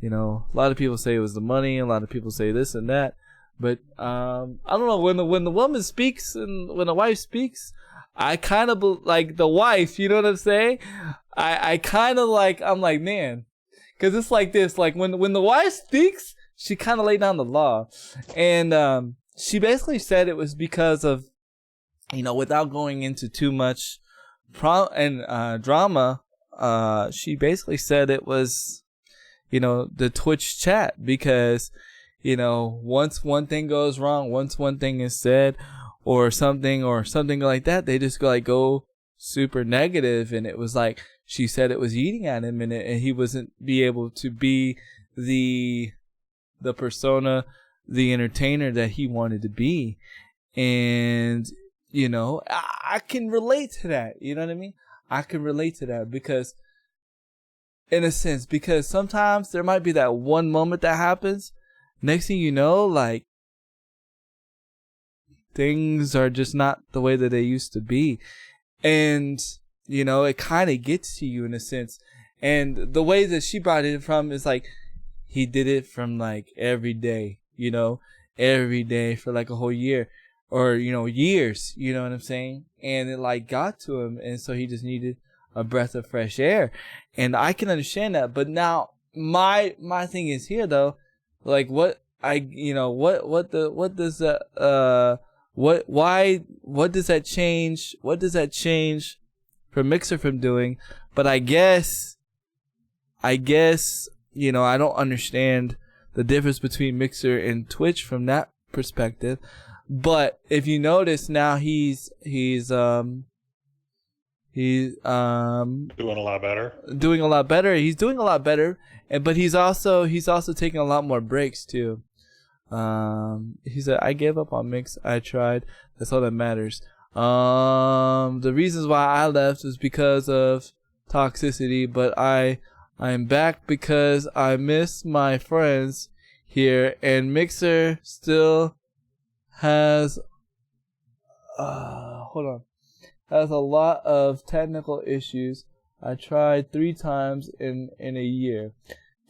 You know, a lot of people say it was the money. A lot of people say this and that. But I don't know, when the woman speaks and when the wife speaks, I kind of like the wife. You know what I'm saying? I kind of like, I'm like, man, because it's like this. Like when the wife speaks, she kind of laid down the law, and she basically said it was because of, you know, without going into too much drama. She basically said it was, you know, the Twitch chat, because, you know, once one thing goes wrong, once one thing is said or something like that, they just go super negative. And it was like, she said it was eating at him, and he wasn't be able to be the persona, the entertainer that he wanted to be. And, you know, I can relate to that. You know what I mean? I can relate to that because, in a sense, because sometimes there might be that one moment that happens. Next thing you know, like, things are just not the way that they used to be. And, you know, it kind of gets to you in a sense. And the way that she brought it from is like, he did it from like every day, you know, every day for like a whole year or, you know, years, you know what I'm saying? And it like got to him. And so he just needed a breath of fresh air. And I can understand that. But now my thing is here though, like what does that change? What does that change for Mixer from doing? But I guess, you know, I don't understand the difference between Mixer and Twitch from that perspective. But if you notice now, he's doing a lot better. Doing a lot better. He's doing a lot better, but he's also taking a lot more breaks too. He said, I gave up on Mix. I tried. That's all that matters. The reasons why I left is because of toxicity, but I'm back because I miss my friends here, and Mixer still has has a lot of technical issues. I tried 3 times in a year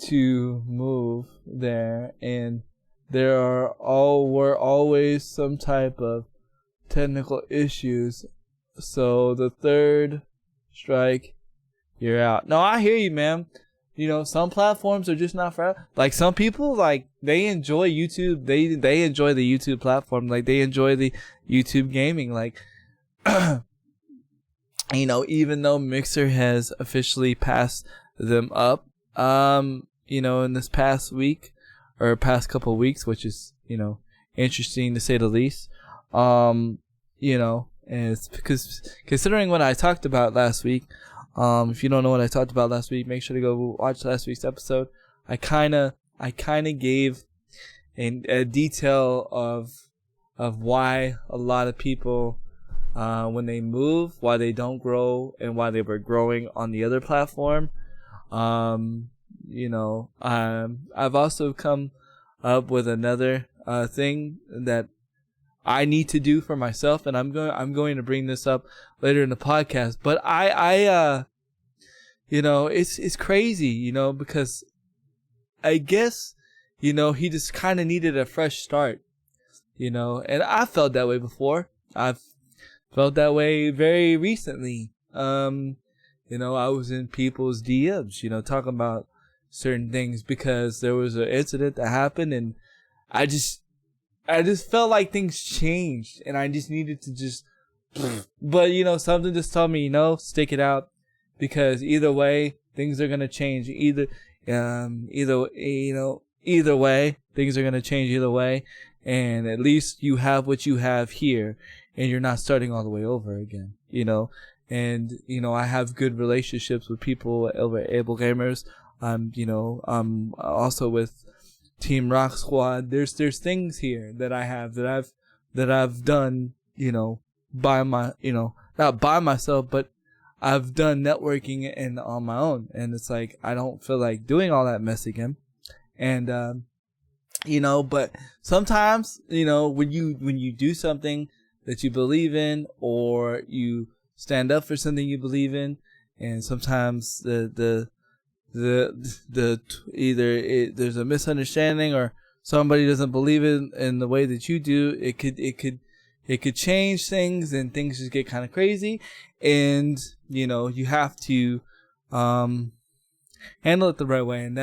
to move there, and were always some type of technical issues. So the 3rd strike, you're out. No, I hear you, man. You know, some platforms are just not for, like, some people, like, they enjoy YouTube. They enjoy the YouTube platform. Like, they enjoy the YouTube gaming. Like, you know, even though Mixer has officially passed them up, you know, in this past week or past couple weeks, which is, you know, interesting to say the least. You know, and it's because considering what I talked about last week, if you don't know what I talked about last week, make sure to go watch last week's episode. I kind of gave a detail of why a lot of people, when they move, why they don't grow, and why they were growing on the other platform. You know, I've also come up with another thing that I need to do for myself, and I'm going to bring this up later in the podcast. But I you know, it's crazy, you know, because I guess, you know, he just kind of needed a fresh start, you know, and I felt that way before. I've felt that way very recently. You know, I was in people's DMs, you know, talking about certain things because there was an incident that happened, and I just felt like things changed, and I just needed to just, but, you know, something just told me, you know, stick it out, because either way, things are going to change. Either way, things are going to change either way, and at least you have what you have here, and you're not starting all the way over again, you know. And, you know, I have good relationships with people over Able Gamers. You know, also with Team Rock Squad. There's things here that I have that I've done, you know, not by myself, but I've done networking and on my own. And it's like, I don't feel like doing all that mess again. And, you know, but sometimes, you know, when you do something that you believe in, or you stand up for something you believe in, and sometimes the there's a misunderstanding or somebody doesn't believe in the way that you do, it could change things and things just get kind of crazy, and you have to handle it the right way. And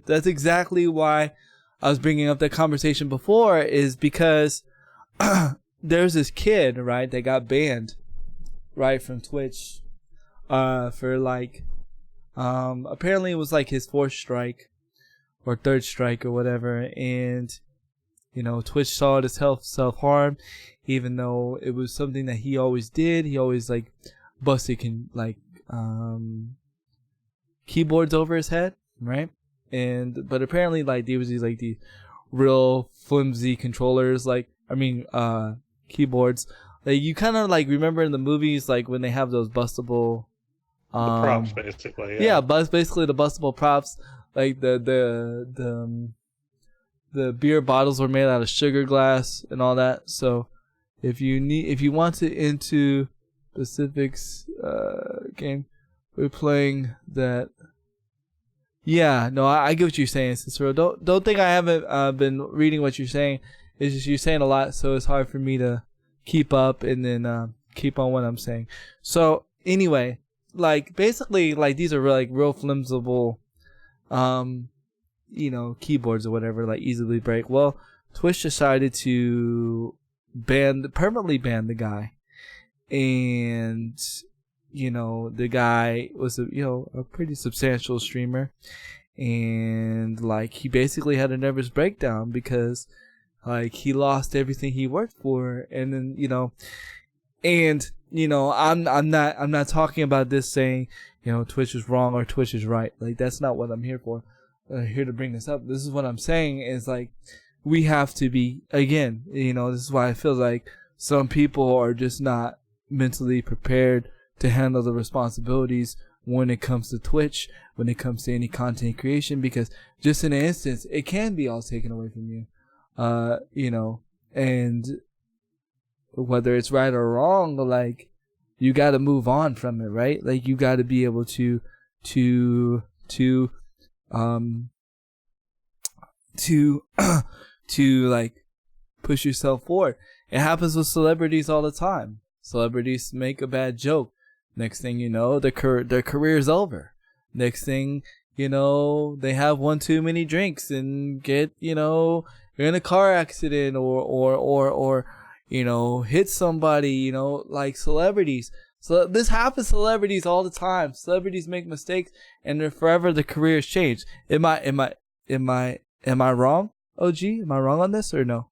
that's exactly why I was bringing up that conversation before, is because there's this kid, right, that got banned, right, from Twitch for like apparently it was like his fourth strike or third strike or whatever, and Twitch saw it as self-harm, even though it was something that he always did. He always like busted keyboards over his head, right? But apparently like there was these real flimsy controllers, keyboards. Like you kind of like remember in the movies, like when they have those bustable the props, basically. Yeah, basically the bustable props. Like the beer bottles were made out of sugar glass and all that. So if you want to into specifics game, we're playing that. Yeah, no, I get what you're saying, Cicero. Don't think I haven't been reading what you're saying. It's just you're saying a lot, so it's hard for me to keep up and then keep on what I'm saying. So anyway, like basically, like these are real flimsable, keyboards or whatever, like easily break. Well, Twitch decided to permanently ban the guy, and the guy was a pretty substantial streamer, and like he basically had a nervous breakdown because like he lost everything he worked for, and then I'm not talking about this saying Twitch is wrong or Twitch is right. Like that's not what I'm here for. Here to bring this up. This is what I'm saying is like we have to be, again, this is why I feel like some people are just not mentally prepared to handle the responsibilities when it comes to Twitch, when it comes to any content creation, because just in an instance, it can be all taken away from you. And whether it's right or wrong, like you got to move on from it, right? Like you got to be able to like push yourself forward. It happens with celebrities all the time. Celebrities make a bad joke. Next thing you know, their career is over. Next thing you know, they have one too many drinks and get, in a car accident or hit somebody, like celebrities. So this happens to celebrities all the time. Celebrities make mistakes and they're forever the careers change. Am I wrong, OG? Am I wrong on this or no?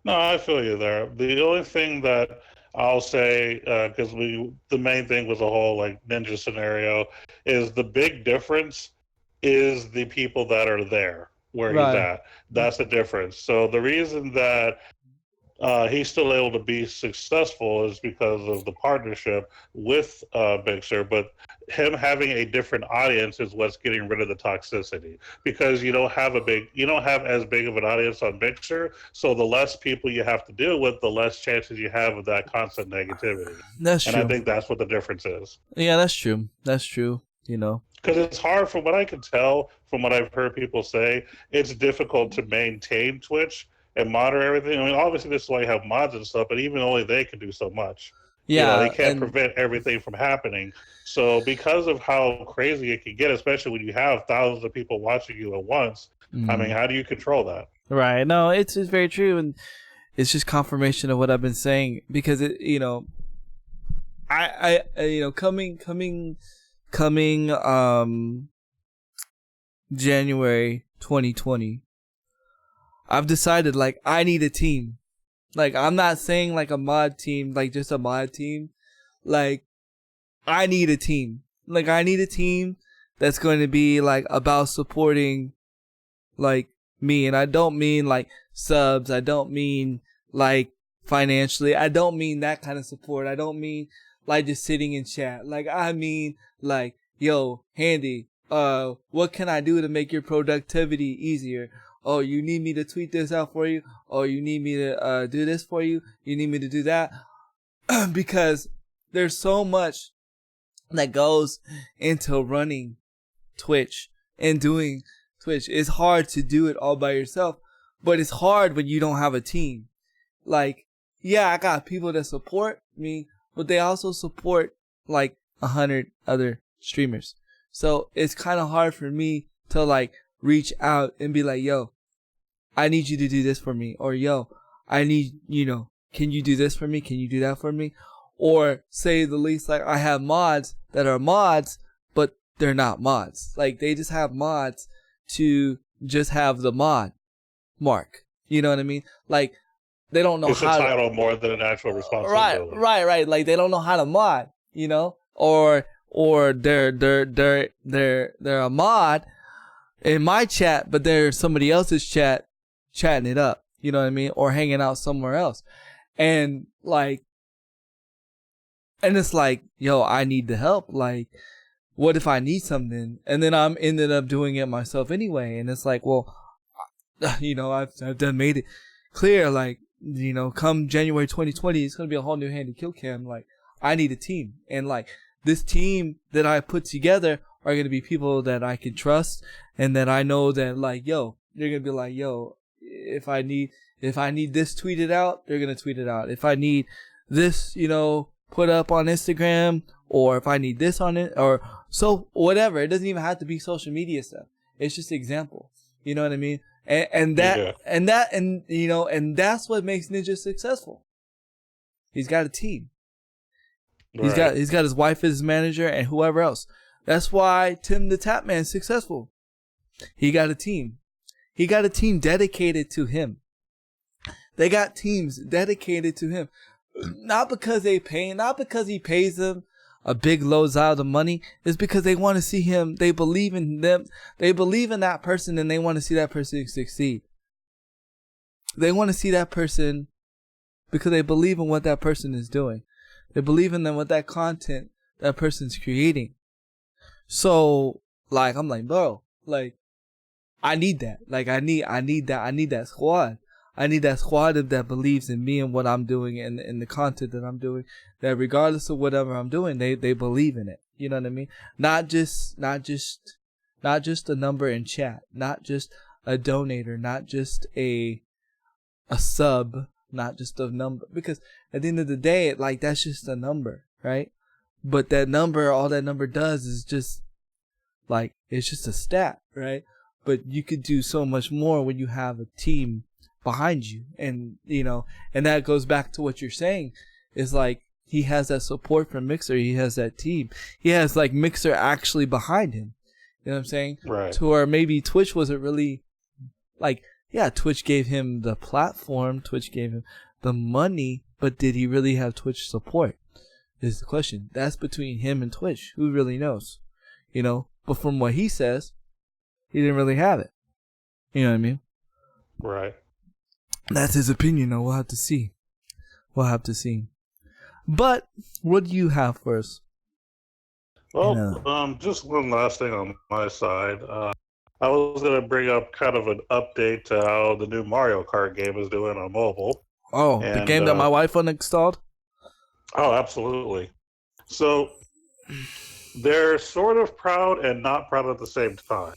No, I feel you there. The only thing that I'll say, because the main thing was the whole like ninja scenario, is the big difference is the people that are there where he's at. That's the difference. So the reason that he's still able to be successful is because of the partnership with Mixer, but him having a different audience is what's getting rid of the toxicity, because you don't have as big of an audience on Mixer, so the less people you have to deal with, the less chances you have of that constant negativity. That's true. And I think that's what the difference is. Yeah, that's true. That's true. Because it's hard, from what I can tell, from what I've heard people say, it's difficult to maintain Twitch and monitor everything. I mean, obviously this is why you have mods and stuff, but even only they can do so much. Yeah, they can't prevent everything from happening. So because of how crazy it can get, especially when you have thousands of people watching you at once, I mean, how do you control that? Right. No, it's very true, and it's just confirmation of what I've been saying, because it, coming January 2020, I've decided like I need a team. Like I'm not saying like a mod team, like just a mod team. Like I need a team. Like I need a team that's going to be like about supporting like me, and I don't mean like subs. I don't mean like financially. I don't mean that kind of support. I don't mean like just sitting in chat. Like I mean like, yo, Handy, what can I do to make your productivity easier? Oh, you need me to tweet this out for you? Oh, you need me to do this for you? You need me to do that? Because there's so much that goes into running Twitch and doing Twitch. It's hard to do it all by yourself, but it's hard when you don't have a team. Like, yeah, I got people that support me, but they also support like 100 other streamers. So it's kind of hard for me to like reach out and be like, yo, I need you to do this for me. Or, yo, I need, can you do this for me? Can you do that for me? Or say the least, like I have mods that are mods, but they're not mods. Like they just have mods to just have the mod mark. You know what I mean? Like they don't know it's how a title more than an actual responsibility. Right. Like they don't know how to mod, or they're a mod in my chat, but they're somebody else's chat chatting it up. You know what I mean? Or hanging out somewhere else. And it's like, yo, I need the help. Like, what if I need something? And then I'm ended up doing it myself anyway. And it's like, well, I've done made it clear, like, come January 2020, it's going to be a whole new Handy Kill Cam. Like, I need a team. And like, this team that I put together are going to be people that I can trust. And that I know that like, yo, they're going to be like, yo, if I need this tweeted out, they're going to tweet it out. If I need this, put up on Instagram, or if I need this on it, or so whatever. It doesn't even have to be social media stuff. It's just example. You know what I mean? And that's what makes Ninja successful. He's got a team. Right. He's got his wife as his manager and whoever else. That's why Tim the Tapman is successful. He got a team. He got a team dedicated to him. They got teams dedicated to him. Not because he pays them a big loads out of money. It's because they want to see him. They believe in them. They believe in that person, and they want to see that person succeed. They want to see that person because they believe in what that person is doing. They believe in them with that content that person's creating. So, like, I'm like, bro, like, I need that. Like, I need that. I need that squad. I need that squad that believes in me and what I'm doing and the content that I'm doing. That regardless of whatever I'm doing, they believe in it. You know what I mean? Not just a number in chat, not just a donator, not just a sub, not just a number. Because at the end of the day, like, that's just a number, right? But that number, all that number does is just like, it's just a stat, right? But you could do so much more when you have a team behind you. And and that goes back to what you're saying, is like, he has that support from Mixer. He has that team. He has like Mixer actually behind him. You know what I'm saying? Right. To where maybe Twitch wasn't really like, yeah, Twitch gave him the platform. Twitch gave him the money, but did he really have Twitch support? Is the question. That's between him and Twitch. Who really knows? But from what he says, he didn't really have it. You know what I mean? Right. That's his opinion, though. We'll have to see. But what do you have for us? Well, just one last thing on my side. I was going to bring up kind of an update to how the new Mario Kart game is doing on mobile. Oh, the game that my wife uninstalled? Oh, absolutely. So they're sort of proud and not proud at the same time.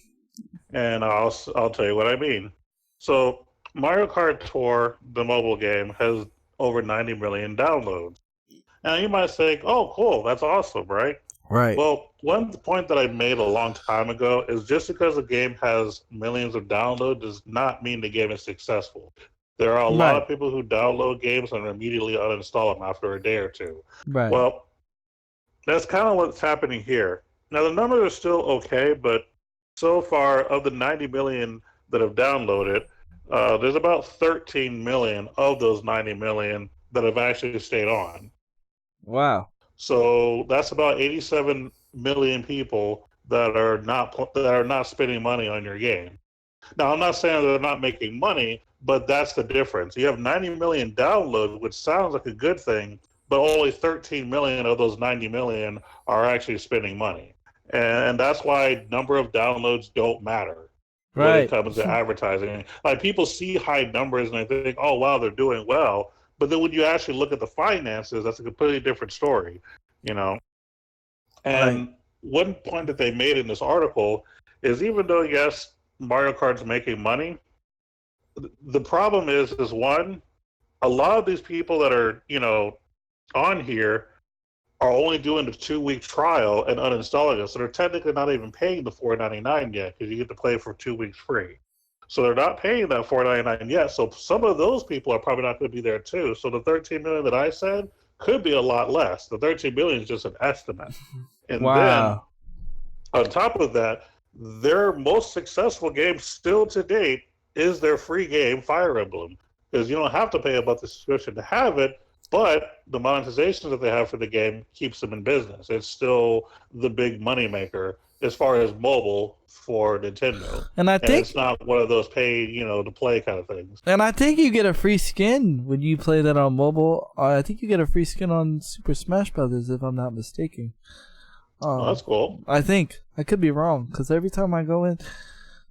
And I'll tell you what I mean. So Mario Kart Tour, the mobile game, has over 90 million downloads. Now you might think, oh, cool, that's awesome, right? Right. Well, one point that I made a long time ago is just because a game has millions of downloads does not mean the game is successful. There are a lot of people who download games and immediately uninstall them after a day or two. Right. Well, that's kind of what's happening here. Now, the numbers are still okay, but so far, of the 90 million that have downloaded, there's about 13 million of those 90 million that have actually stayed on. Wow. So that's about 87 million people that are not spending money on your game. Now, I'm not saying they're not making money, but that's the difference. You have 90 million downloads, which sounds like a good thing, but only 13 million of those 90 million are actually spending money. And that's why number of downloads don't matter when it comes to advertising. Like, people see high numbers and they think, oh, wow, they're doing well. But then when you actually look at the finances, that's a completely different story, And one point that they made in this article is even though yes, Mario Kart's making money, the problem is one, a lot of these people that are on here are only doing the 2 week trial and uninstalling it, so they're technically not even paying the $4.99 yet because you get to play for 2 weeks free. So they're not paying that $4.99 yet. So some of those people are probably not going to be there too. So the 13 million that I said could be a lot less. The 13 million is just an estimate. And Wow. then on top of that, their most successful game still to date is their free game, Fire Emblem, because you don't have to pay a monthly subscription to have it, but the monetization that they have for the game keeps them in business. It's still the big moneymaker as far as mobile for Nintendo. And I think it's not one of those pay, to play kind of things. And I think you get a free skin when you play that on mobile. I think you get a free skin on Super Smash Brothers, if I'm not mistaken. That's cool. I think. I could be wrong, because every time I go in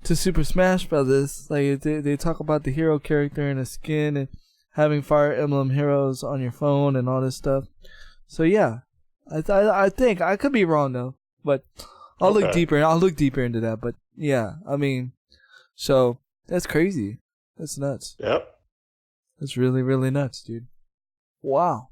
to Super Smash Brothers, like they talk about the hero character and a skin and having Fire Emblem heroes on your phone and all this stuff. So yeah, I think I could be wrong though, but I'll look deeper. I'll look deeper into that. But yeah, I mean, so that's crazy. That's nuts. Yep. That's really, really nuts, dude. Wow.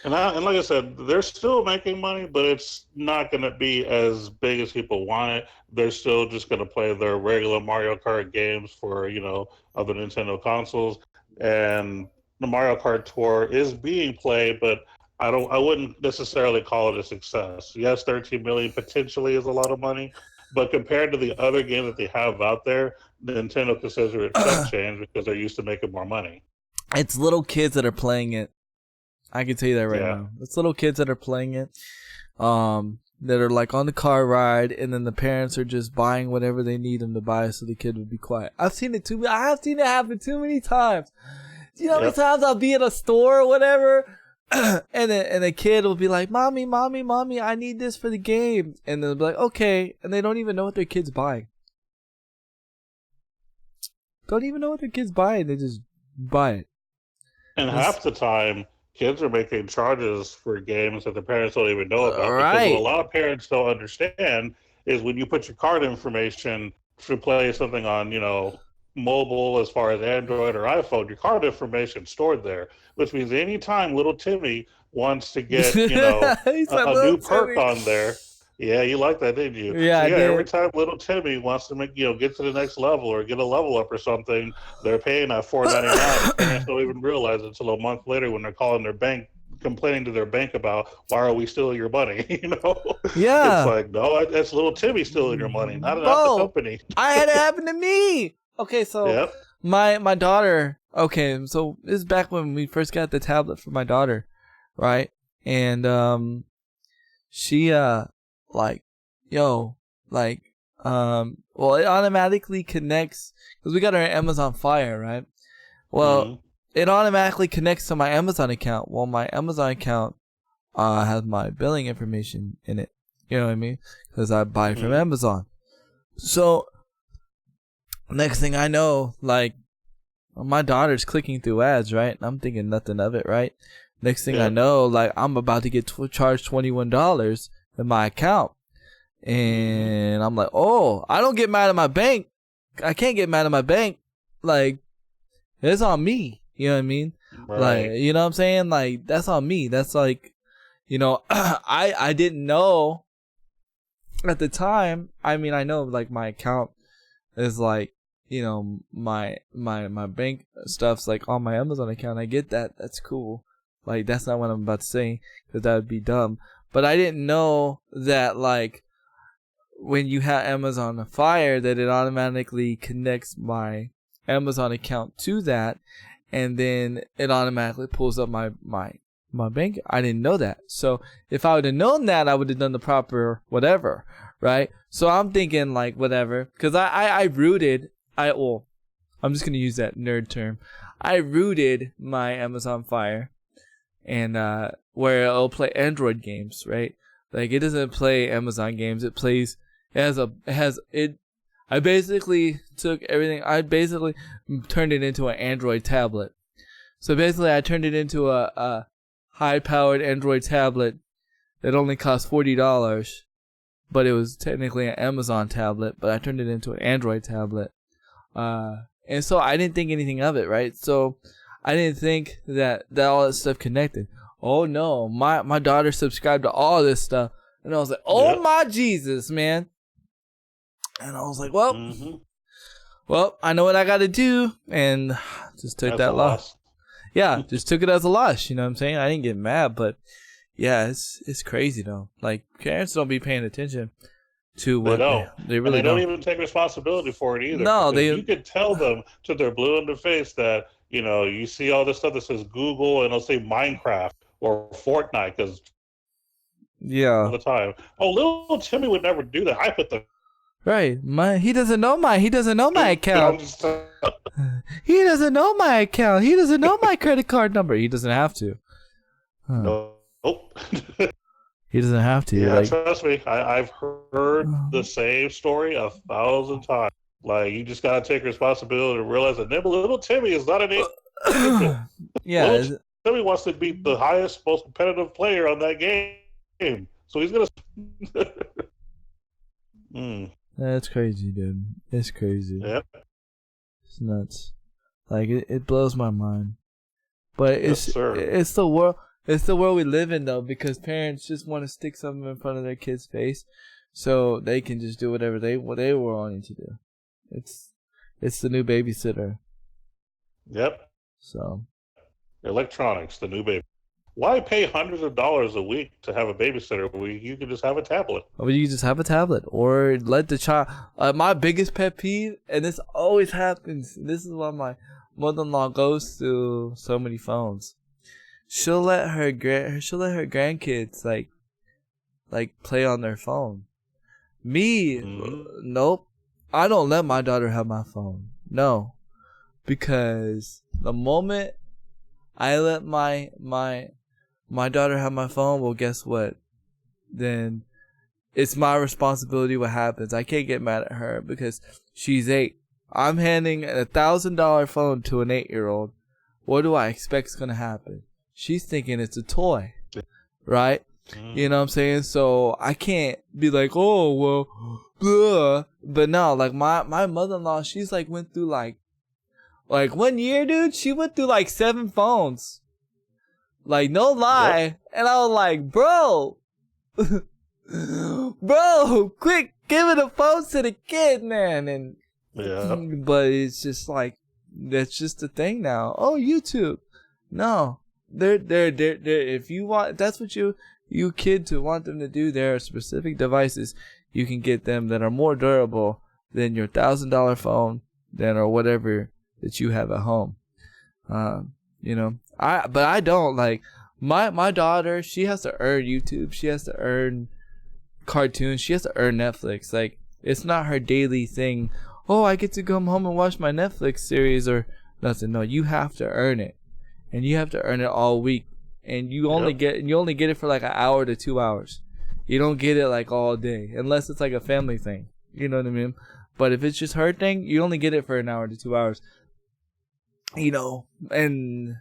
And like I said, they're still making money, but it's not going to be as big as people want it. They're still just going to play their regular Mario Kart games for, other Nintendo consoles. And the Mario Kart Tour is being played, but I wouldn't necessarily call it a success. Yes, 13 million potentially is a lot of money, but compared to the other games that they have out there, Nintendo considers it a change because they're used to making more money. It's little kids that are playing it. I can tell you that right now. It's little kids that are playing it, that are like on the car ride, and then the parents are just buying whatever they need them to buy so the kid would be quiet. I have seen it happen too many times. Do you know how many times I'll be in a store or whatever, and a kid will be like, "Mommy, mommy, mommy, I need this for the game," and they'll be like, "Okay," and they don't even know what their kid's buying. Don't even know what their kid's buying. They just buy it. And half the time, kids are making charges for games that the parents don't even know about. Right. Because what a lot of parents don't understand is when you put your card information to play something on, mobile as far as Android or iPhone, your card information stored there, which means anytime little Timmy wants to get, a new perk on there. Yeah, you like that, didn't you? Yeah, so every time little Timmy wants to make, get to the next level or get a level up or something, they're paying that $4.99. Parents don't even realize it until a month later when they're calling their bank, complaining to their bank about why are we stealing your money? Yeah, it's like, no, that's little Timmy stealing your money, not the company. I had it happen to me. Okay, so my daughter. Okay, so this is back when we first got the tablet for my daughter, right? And she well, it automatically connects because we got our Amazon Fire, right? Well, it automatically connects to my Amazon account. Well, my Amazon account has my billing information in it. You know what I mean? Because I buy from Amazon. So next thing I know, my daughter's clicking through ads, right? I'm thinking nothing of it, right? Next thing I know, I'm about to get charged $21 in my account. And I'm like, oh, I don't get mad at my bank. I can't get mad at my bank. It's on me. You know what I mean? Right. You know what I'm saying? That's on me. That's I didn't know at the time. I mean, I know my account is my bank stuff's on my Amazon account. I get that. That's cool. That's not what I'm about to say because that would be dumb. But I didn't know that when you have Amazon Fire that it automatically connects my Amazon account to that, and then it automatically pulls up my bank. I didn't know that. So if I would have known that, I would have done the proper whatever, right? So I'm thinking whatever, because I rooted. I'm just gonna use that nerd term. I rooted my Amazon Fire, and where it'll play Android games, right? It doesn't play Amazon games. I basically took everything. I basically turned it into an Android tablet. So basically, I turned it into a high-powered Android tablet that only cost $40. but it was technically an Amazon tablet, but I turned it into an Android tablet. And so I didn't think anything of it, right? So I didn't think that all that stuff connected. Oh no, my daughter subscribed to all this stuff, and I was like, oh my Jesus, man. And I was like, well, I know what I got to do, and just took that loss. Yeah, just took it as a loss. You know what I'm saying? I didn't get mad, but yeah, it's crazy though. Like, parents don't be paying attention to what they really don't even take responsibility for it either. No, you could tell them to their blue in the face that, you know, you see all this stuff that says Google and it'll say Minecraft or Fortnite because all the time. Oh, little Timmy would never do that. I put the right. He doesn't know my account. He doesn't know my account. He doesn't know my credit card number. He doesn't have to. Nope. He doesn't have to. Yeah, trust me. I've heard the same story 1,000 times. Like, you just gotta take responsibility and realize that little Timmy is not an idiot. Yeah. Little Timmy wants to be the highest, most competitive player on that game. So he's gonna That's crazy, dude. It's crazy. Yep. It's nuts. Like, it blows my mind. But it's the world. It's the world we live in, though, because parents just want to stick something in front of their kid's face, so they can just do whatever they were wanting to do. It's the new babysitter. Yep. So. Electronics, the new baby. Why pay hundreds of dollars a week to have a babysitter when you can just have a tablet? Well, you can just have a tablet, or let the child. My biggest pet peeve, and this always happens. This is why my mother-in-law goes through so many phones. She'll let her grandkids like play on their phone. Me, nope. I don't let my daughter have my phone. No, because the moment I let my daughter have my phone, well, guess what? Then it's my responsibility what happens. I can't get mad at her because she's 8. I'm handing a $1,000 phone to an 8-year-old. What do I expect is gonna happen? She's thinking it's a toy, right? You know what I'm saying? So I can't be like, oh, well, blah. But no, like my mother-in-law, she's like went through like 1 year, dude, she went through like 7 phones. Like, no lie. Yep. And I was like, bro, quick, give it a phone to the kid, man. And but it's just like, that's just the thing now. Oh, YouTube. No. They're if you want, that's what you kids who want them to do, there are specific devices you can get them that are more durable than your $1,000 phone, or whatever that you have at home. You know, I don't like my daughter. She has to earn YouTube. She has to earn cartoons. She has to earn Netflix. Like, it's not her daily thing. Oh, I get to come home and watch my Netflix series or nothing. No, you have to earn it. And you have to earn it all week, and you only get it for like an hour to 2 hours. You don't get it like all day, unless it's like a family thing. You know what I mean? But if it's just her thing, you only get it for an hour to 2 hours. You know, and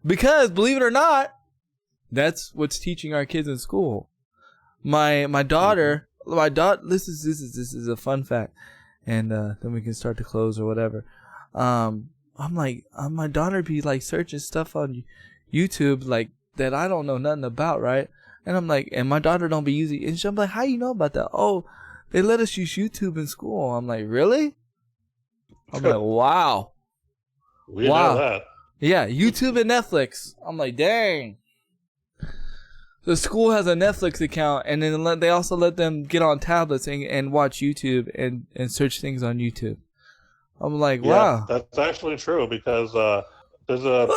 because believe it or not, that's what's teaching our kids in school. My daughter, This is a fun fact, and then we can start to close or whatever. I'm like, my daughter be like searching stuff on YouTube like that I don't know nothing about, right? And I'm like, and my daughter don't be using, and I'm like, how you know about that? Oh, they let us use YouTube in school. I'm like, really? I'm like, wow. We know that. Yeah, YouTube and Netflix. I'm like, dang. The school has a Netflix account, and then they also let them get on tablets and watch YouTube and search things on YouTube. I'm like, wow. That's actually true, because there's the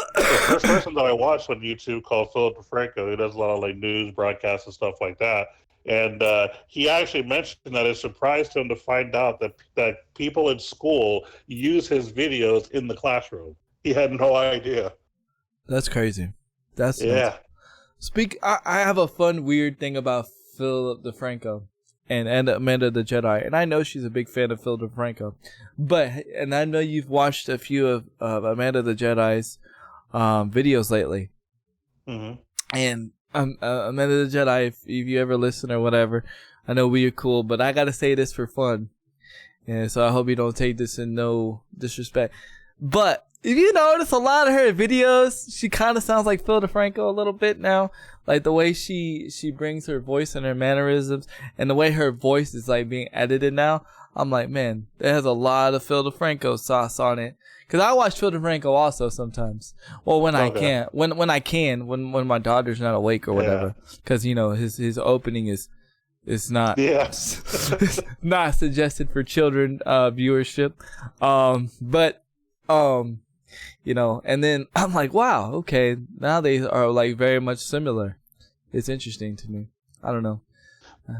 first person that I watched on YouTube called Philip DeFranco, who does a lot of like news broadcasts and stuff like that. And he actually mentioned that it surprised him to find out that people in school use his videos in the classroom. He had no idea. That's crazy. That's I have a fun, weird thing about Philip DeFranco and Amanda the Jedi, and I know she's a big fan of Phil DeFranco, and I know you've watched a few of Amanda the Jedi's videos lately. Mm-hmm. And Amanda the Jedi, if you ever listen or whatever, I know we are cool, but I gotta say this for fun. And so I hope you don't take this in no disrespect. But if you notice a lot of her videos, she kind of sounds like Phil DeFranco a little bit now. Like the way she brings her voice and her mannerisms and the way her voice is like being edited now. I'm like, man, it has a lot of Phil DeFranco sauce on it. Cause I watch Phil DeFranco also sometimes. Well, when I can, when I can, when my daughter's not awake or whatever. Cause you know, his opening is not, not suggested for children, viewership. But you know, and then I'm like, wow, okay, now they are like very much similar. It's interesting to me. I don't know.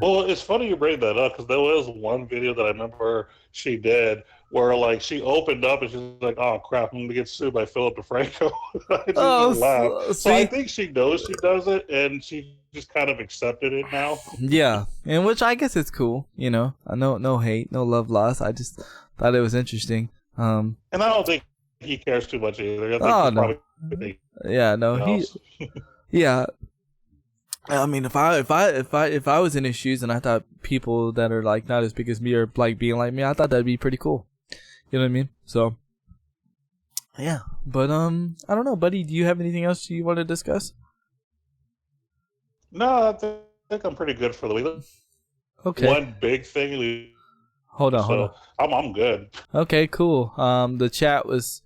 Well, it's funny you bring that up because there was one video that I remember she did where like she opened up and she's like, "Oh crap, I'm gonna get sued by Philip DeFranco." I just laughed. So I think she knows she does it, and she just kind of accepted it now. Yeah, and which I guess it's cool. You know, I know no hate, no love lost. I just thought it was interesting. And I don't think he cares too much either. No. Yeah, no, yeah. I mean, if I was in his shoes and I thought people that are like not as big as me are like being like me, I thought that'd be pretty cool. You know what I mean? So, yeah. But I don't know, buddy. Do you have anything else you want to discuss? No, I think I'm pretty good for the week. Okay. One big thing. Hold on. I'm good. Okay, cool. The chat was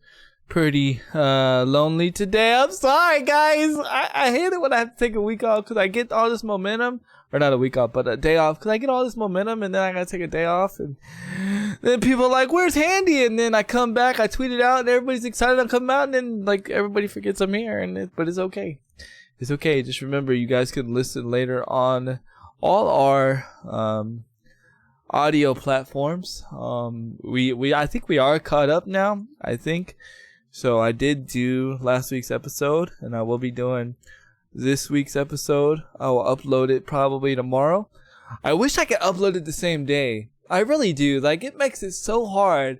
pretty lonely today. I'm sorry, guys. I hate it when I have to take a week off because I get all this momentum, or not a week off, but a day off, because I get all this momentum and then I gotta take a day off, and then people are like, "Where's Handy?" And then I come back, I tweet it out, and everybody's excited I'm coming out, and then like everybody forgets I'm here, but it's okay. It's okay. Just remember, you guys can listen later on all our audio platforms. I think we are caught up now. I think. So I did do last week's episode, and I will be doing this week's episode. I will upload it probably tomorrow. I wish I could upload it the same day. I really do. Like, it makes it so hard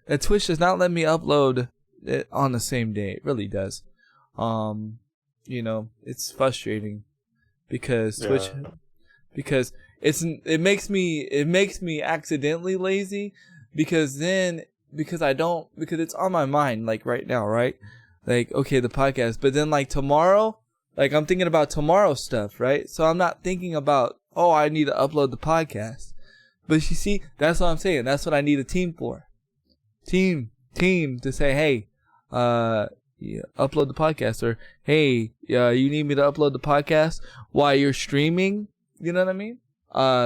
that Twitch does not let me upload it on the same day. It really does. You know, it's frustrating because Twitch, because it makes me accidentally lazy because it's on my mind, like right now, right? Like, okay, the podcast, but then like tomorrow, like I'm thinking about tomorrow's stuff, right? So I'm not thinking about, oh, I need to upload the podcast. But you see, that's what I'm saying. That's what I need a team for. Team to say, hey, upload the podcast, or hey, you need me to upload the podcast while you're streaming. You know what I mean?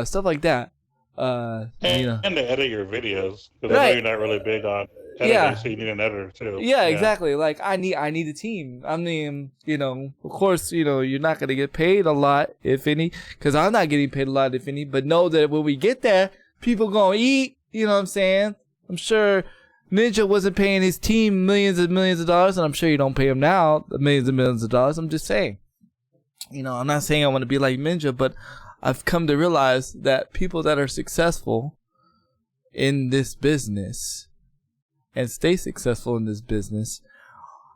Stuff like that. And to edit your videos, because I know you're not really big on editing, so you need an editor too. Yeah, exactly. Like I need a team. I mean, of course, you're not gonna get paid a lot, if any, because I'm not getting paid a lot, if any. But know that when we get there, people gonna eat. You know what I'm saying? I'm sure Ninja wasn't paying his team millions and millions of dollars, and I'm sure you don't pay him now millions and millions of dollars. I'm just saying. I'm not saying I want to be like Ninja, but I've come to realize that people that are successful in this business and stay successful in this business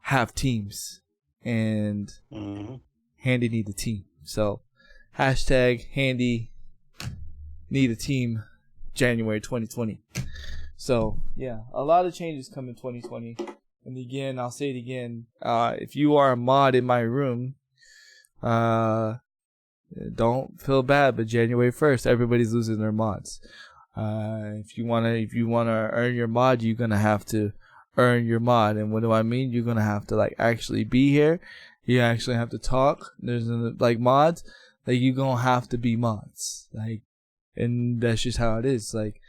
have teams, and Handy need a team. So hashtag Handy need a team January 2020. So yeah, a lot of changes come in 2020. And again, I'll say it again. If you are a mod in my room, don't feel bad, but January 1st, everybody's losing their mods. If you wanna earn your mod, you're gonna have to earn your mod. And what do I mean? You're gonna have to like actually be here. You actually have to talk. There's like mods. Like you're gonna have to be mods. Like, and that's just how it is. Like,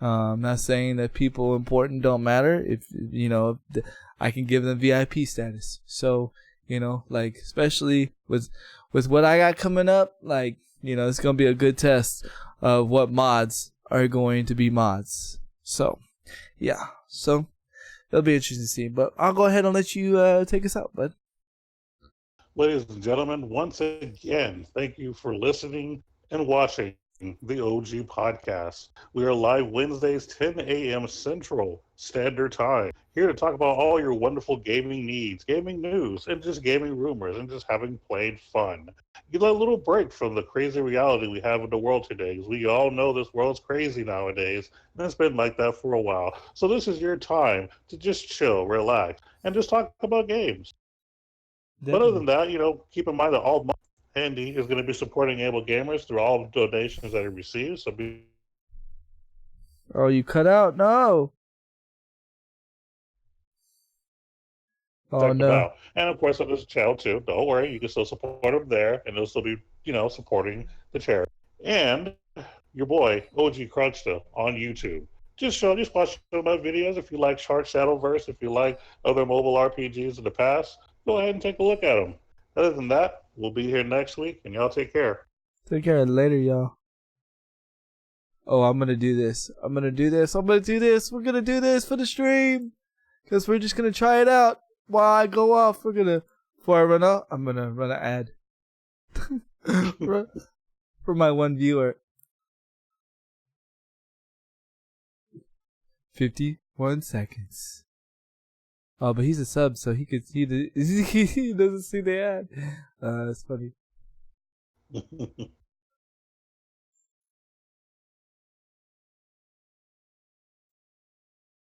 I'm not saying that people important don't matter. If I can give them VIP status. So like especially with what I got coming up, like, it's going to be a good test of what mods are going to be mods. So, yeah. So, it'll be interesting to see. But I'll go ahead and let you take us out, bud. Ladies and gentlemen, once again, thank you for listening and watching the OG podcast. We are live Wednesdays, 10 a.m. Central Standard Time. Here to talk about all your wonderful gaming needs, gaming news, and just gaming rumors, and just having plain fun. Get a little break from the crazy reality we have in the world today, because we all know this world's crazy nowadays, and it's been like that for a while. So this is your time to just chill, relax, and just talk about games. But other than Definitely. that, keep in mind that all Handy is going to be supporting Able Gamers through all the donations that it receives. So be Oh, you cut out? No. Oh check them no. out. And of course, on this channel too. Don't worry, you can still support them there, and they'll still be, supporting the charity. And your boy OG Crunchta on YouTube. Just watch some of my videos. If you like Shark Shadowverse, if you like other mobile RPGs in the past, go ahead and take a look at them. Other than that, we'll be here next week, and y'all take care. Take care later, y'all. Oh, I'm gonna do this. I'm gonna do this. I'm gonna do this. We're gonna do this for the stream. Because we're just gonna try it out while I go off. Before I run out, I'm gonna run an ad. For my one viewer. 51 seconds. Oh, but he's a sub, so he could see he doesn't see the ad. That's funny.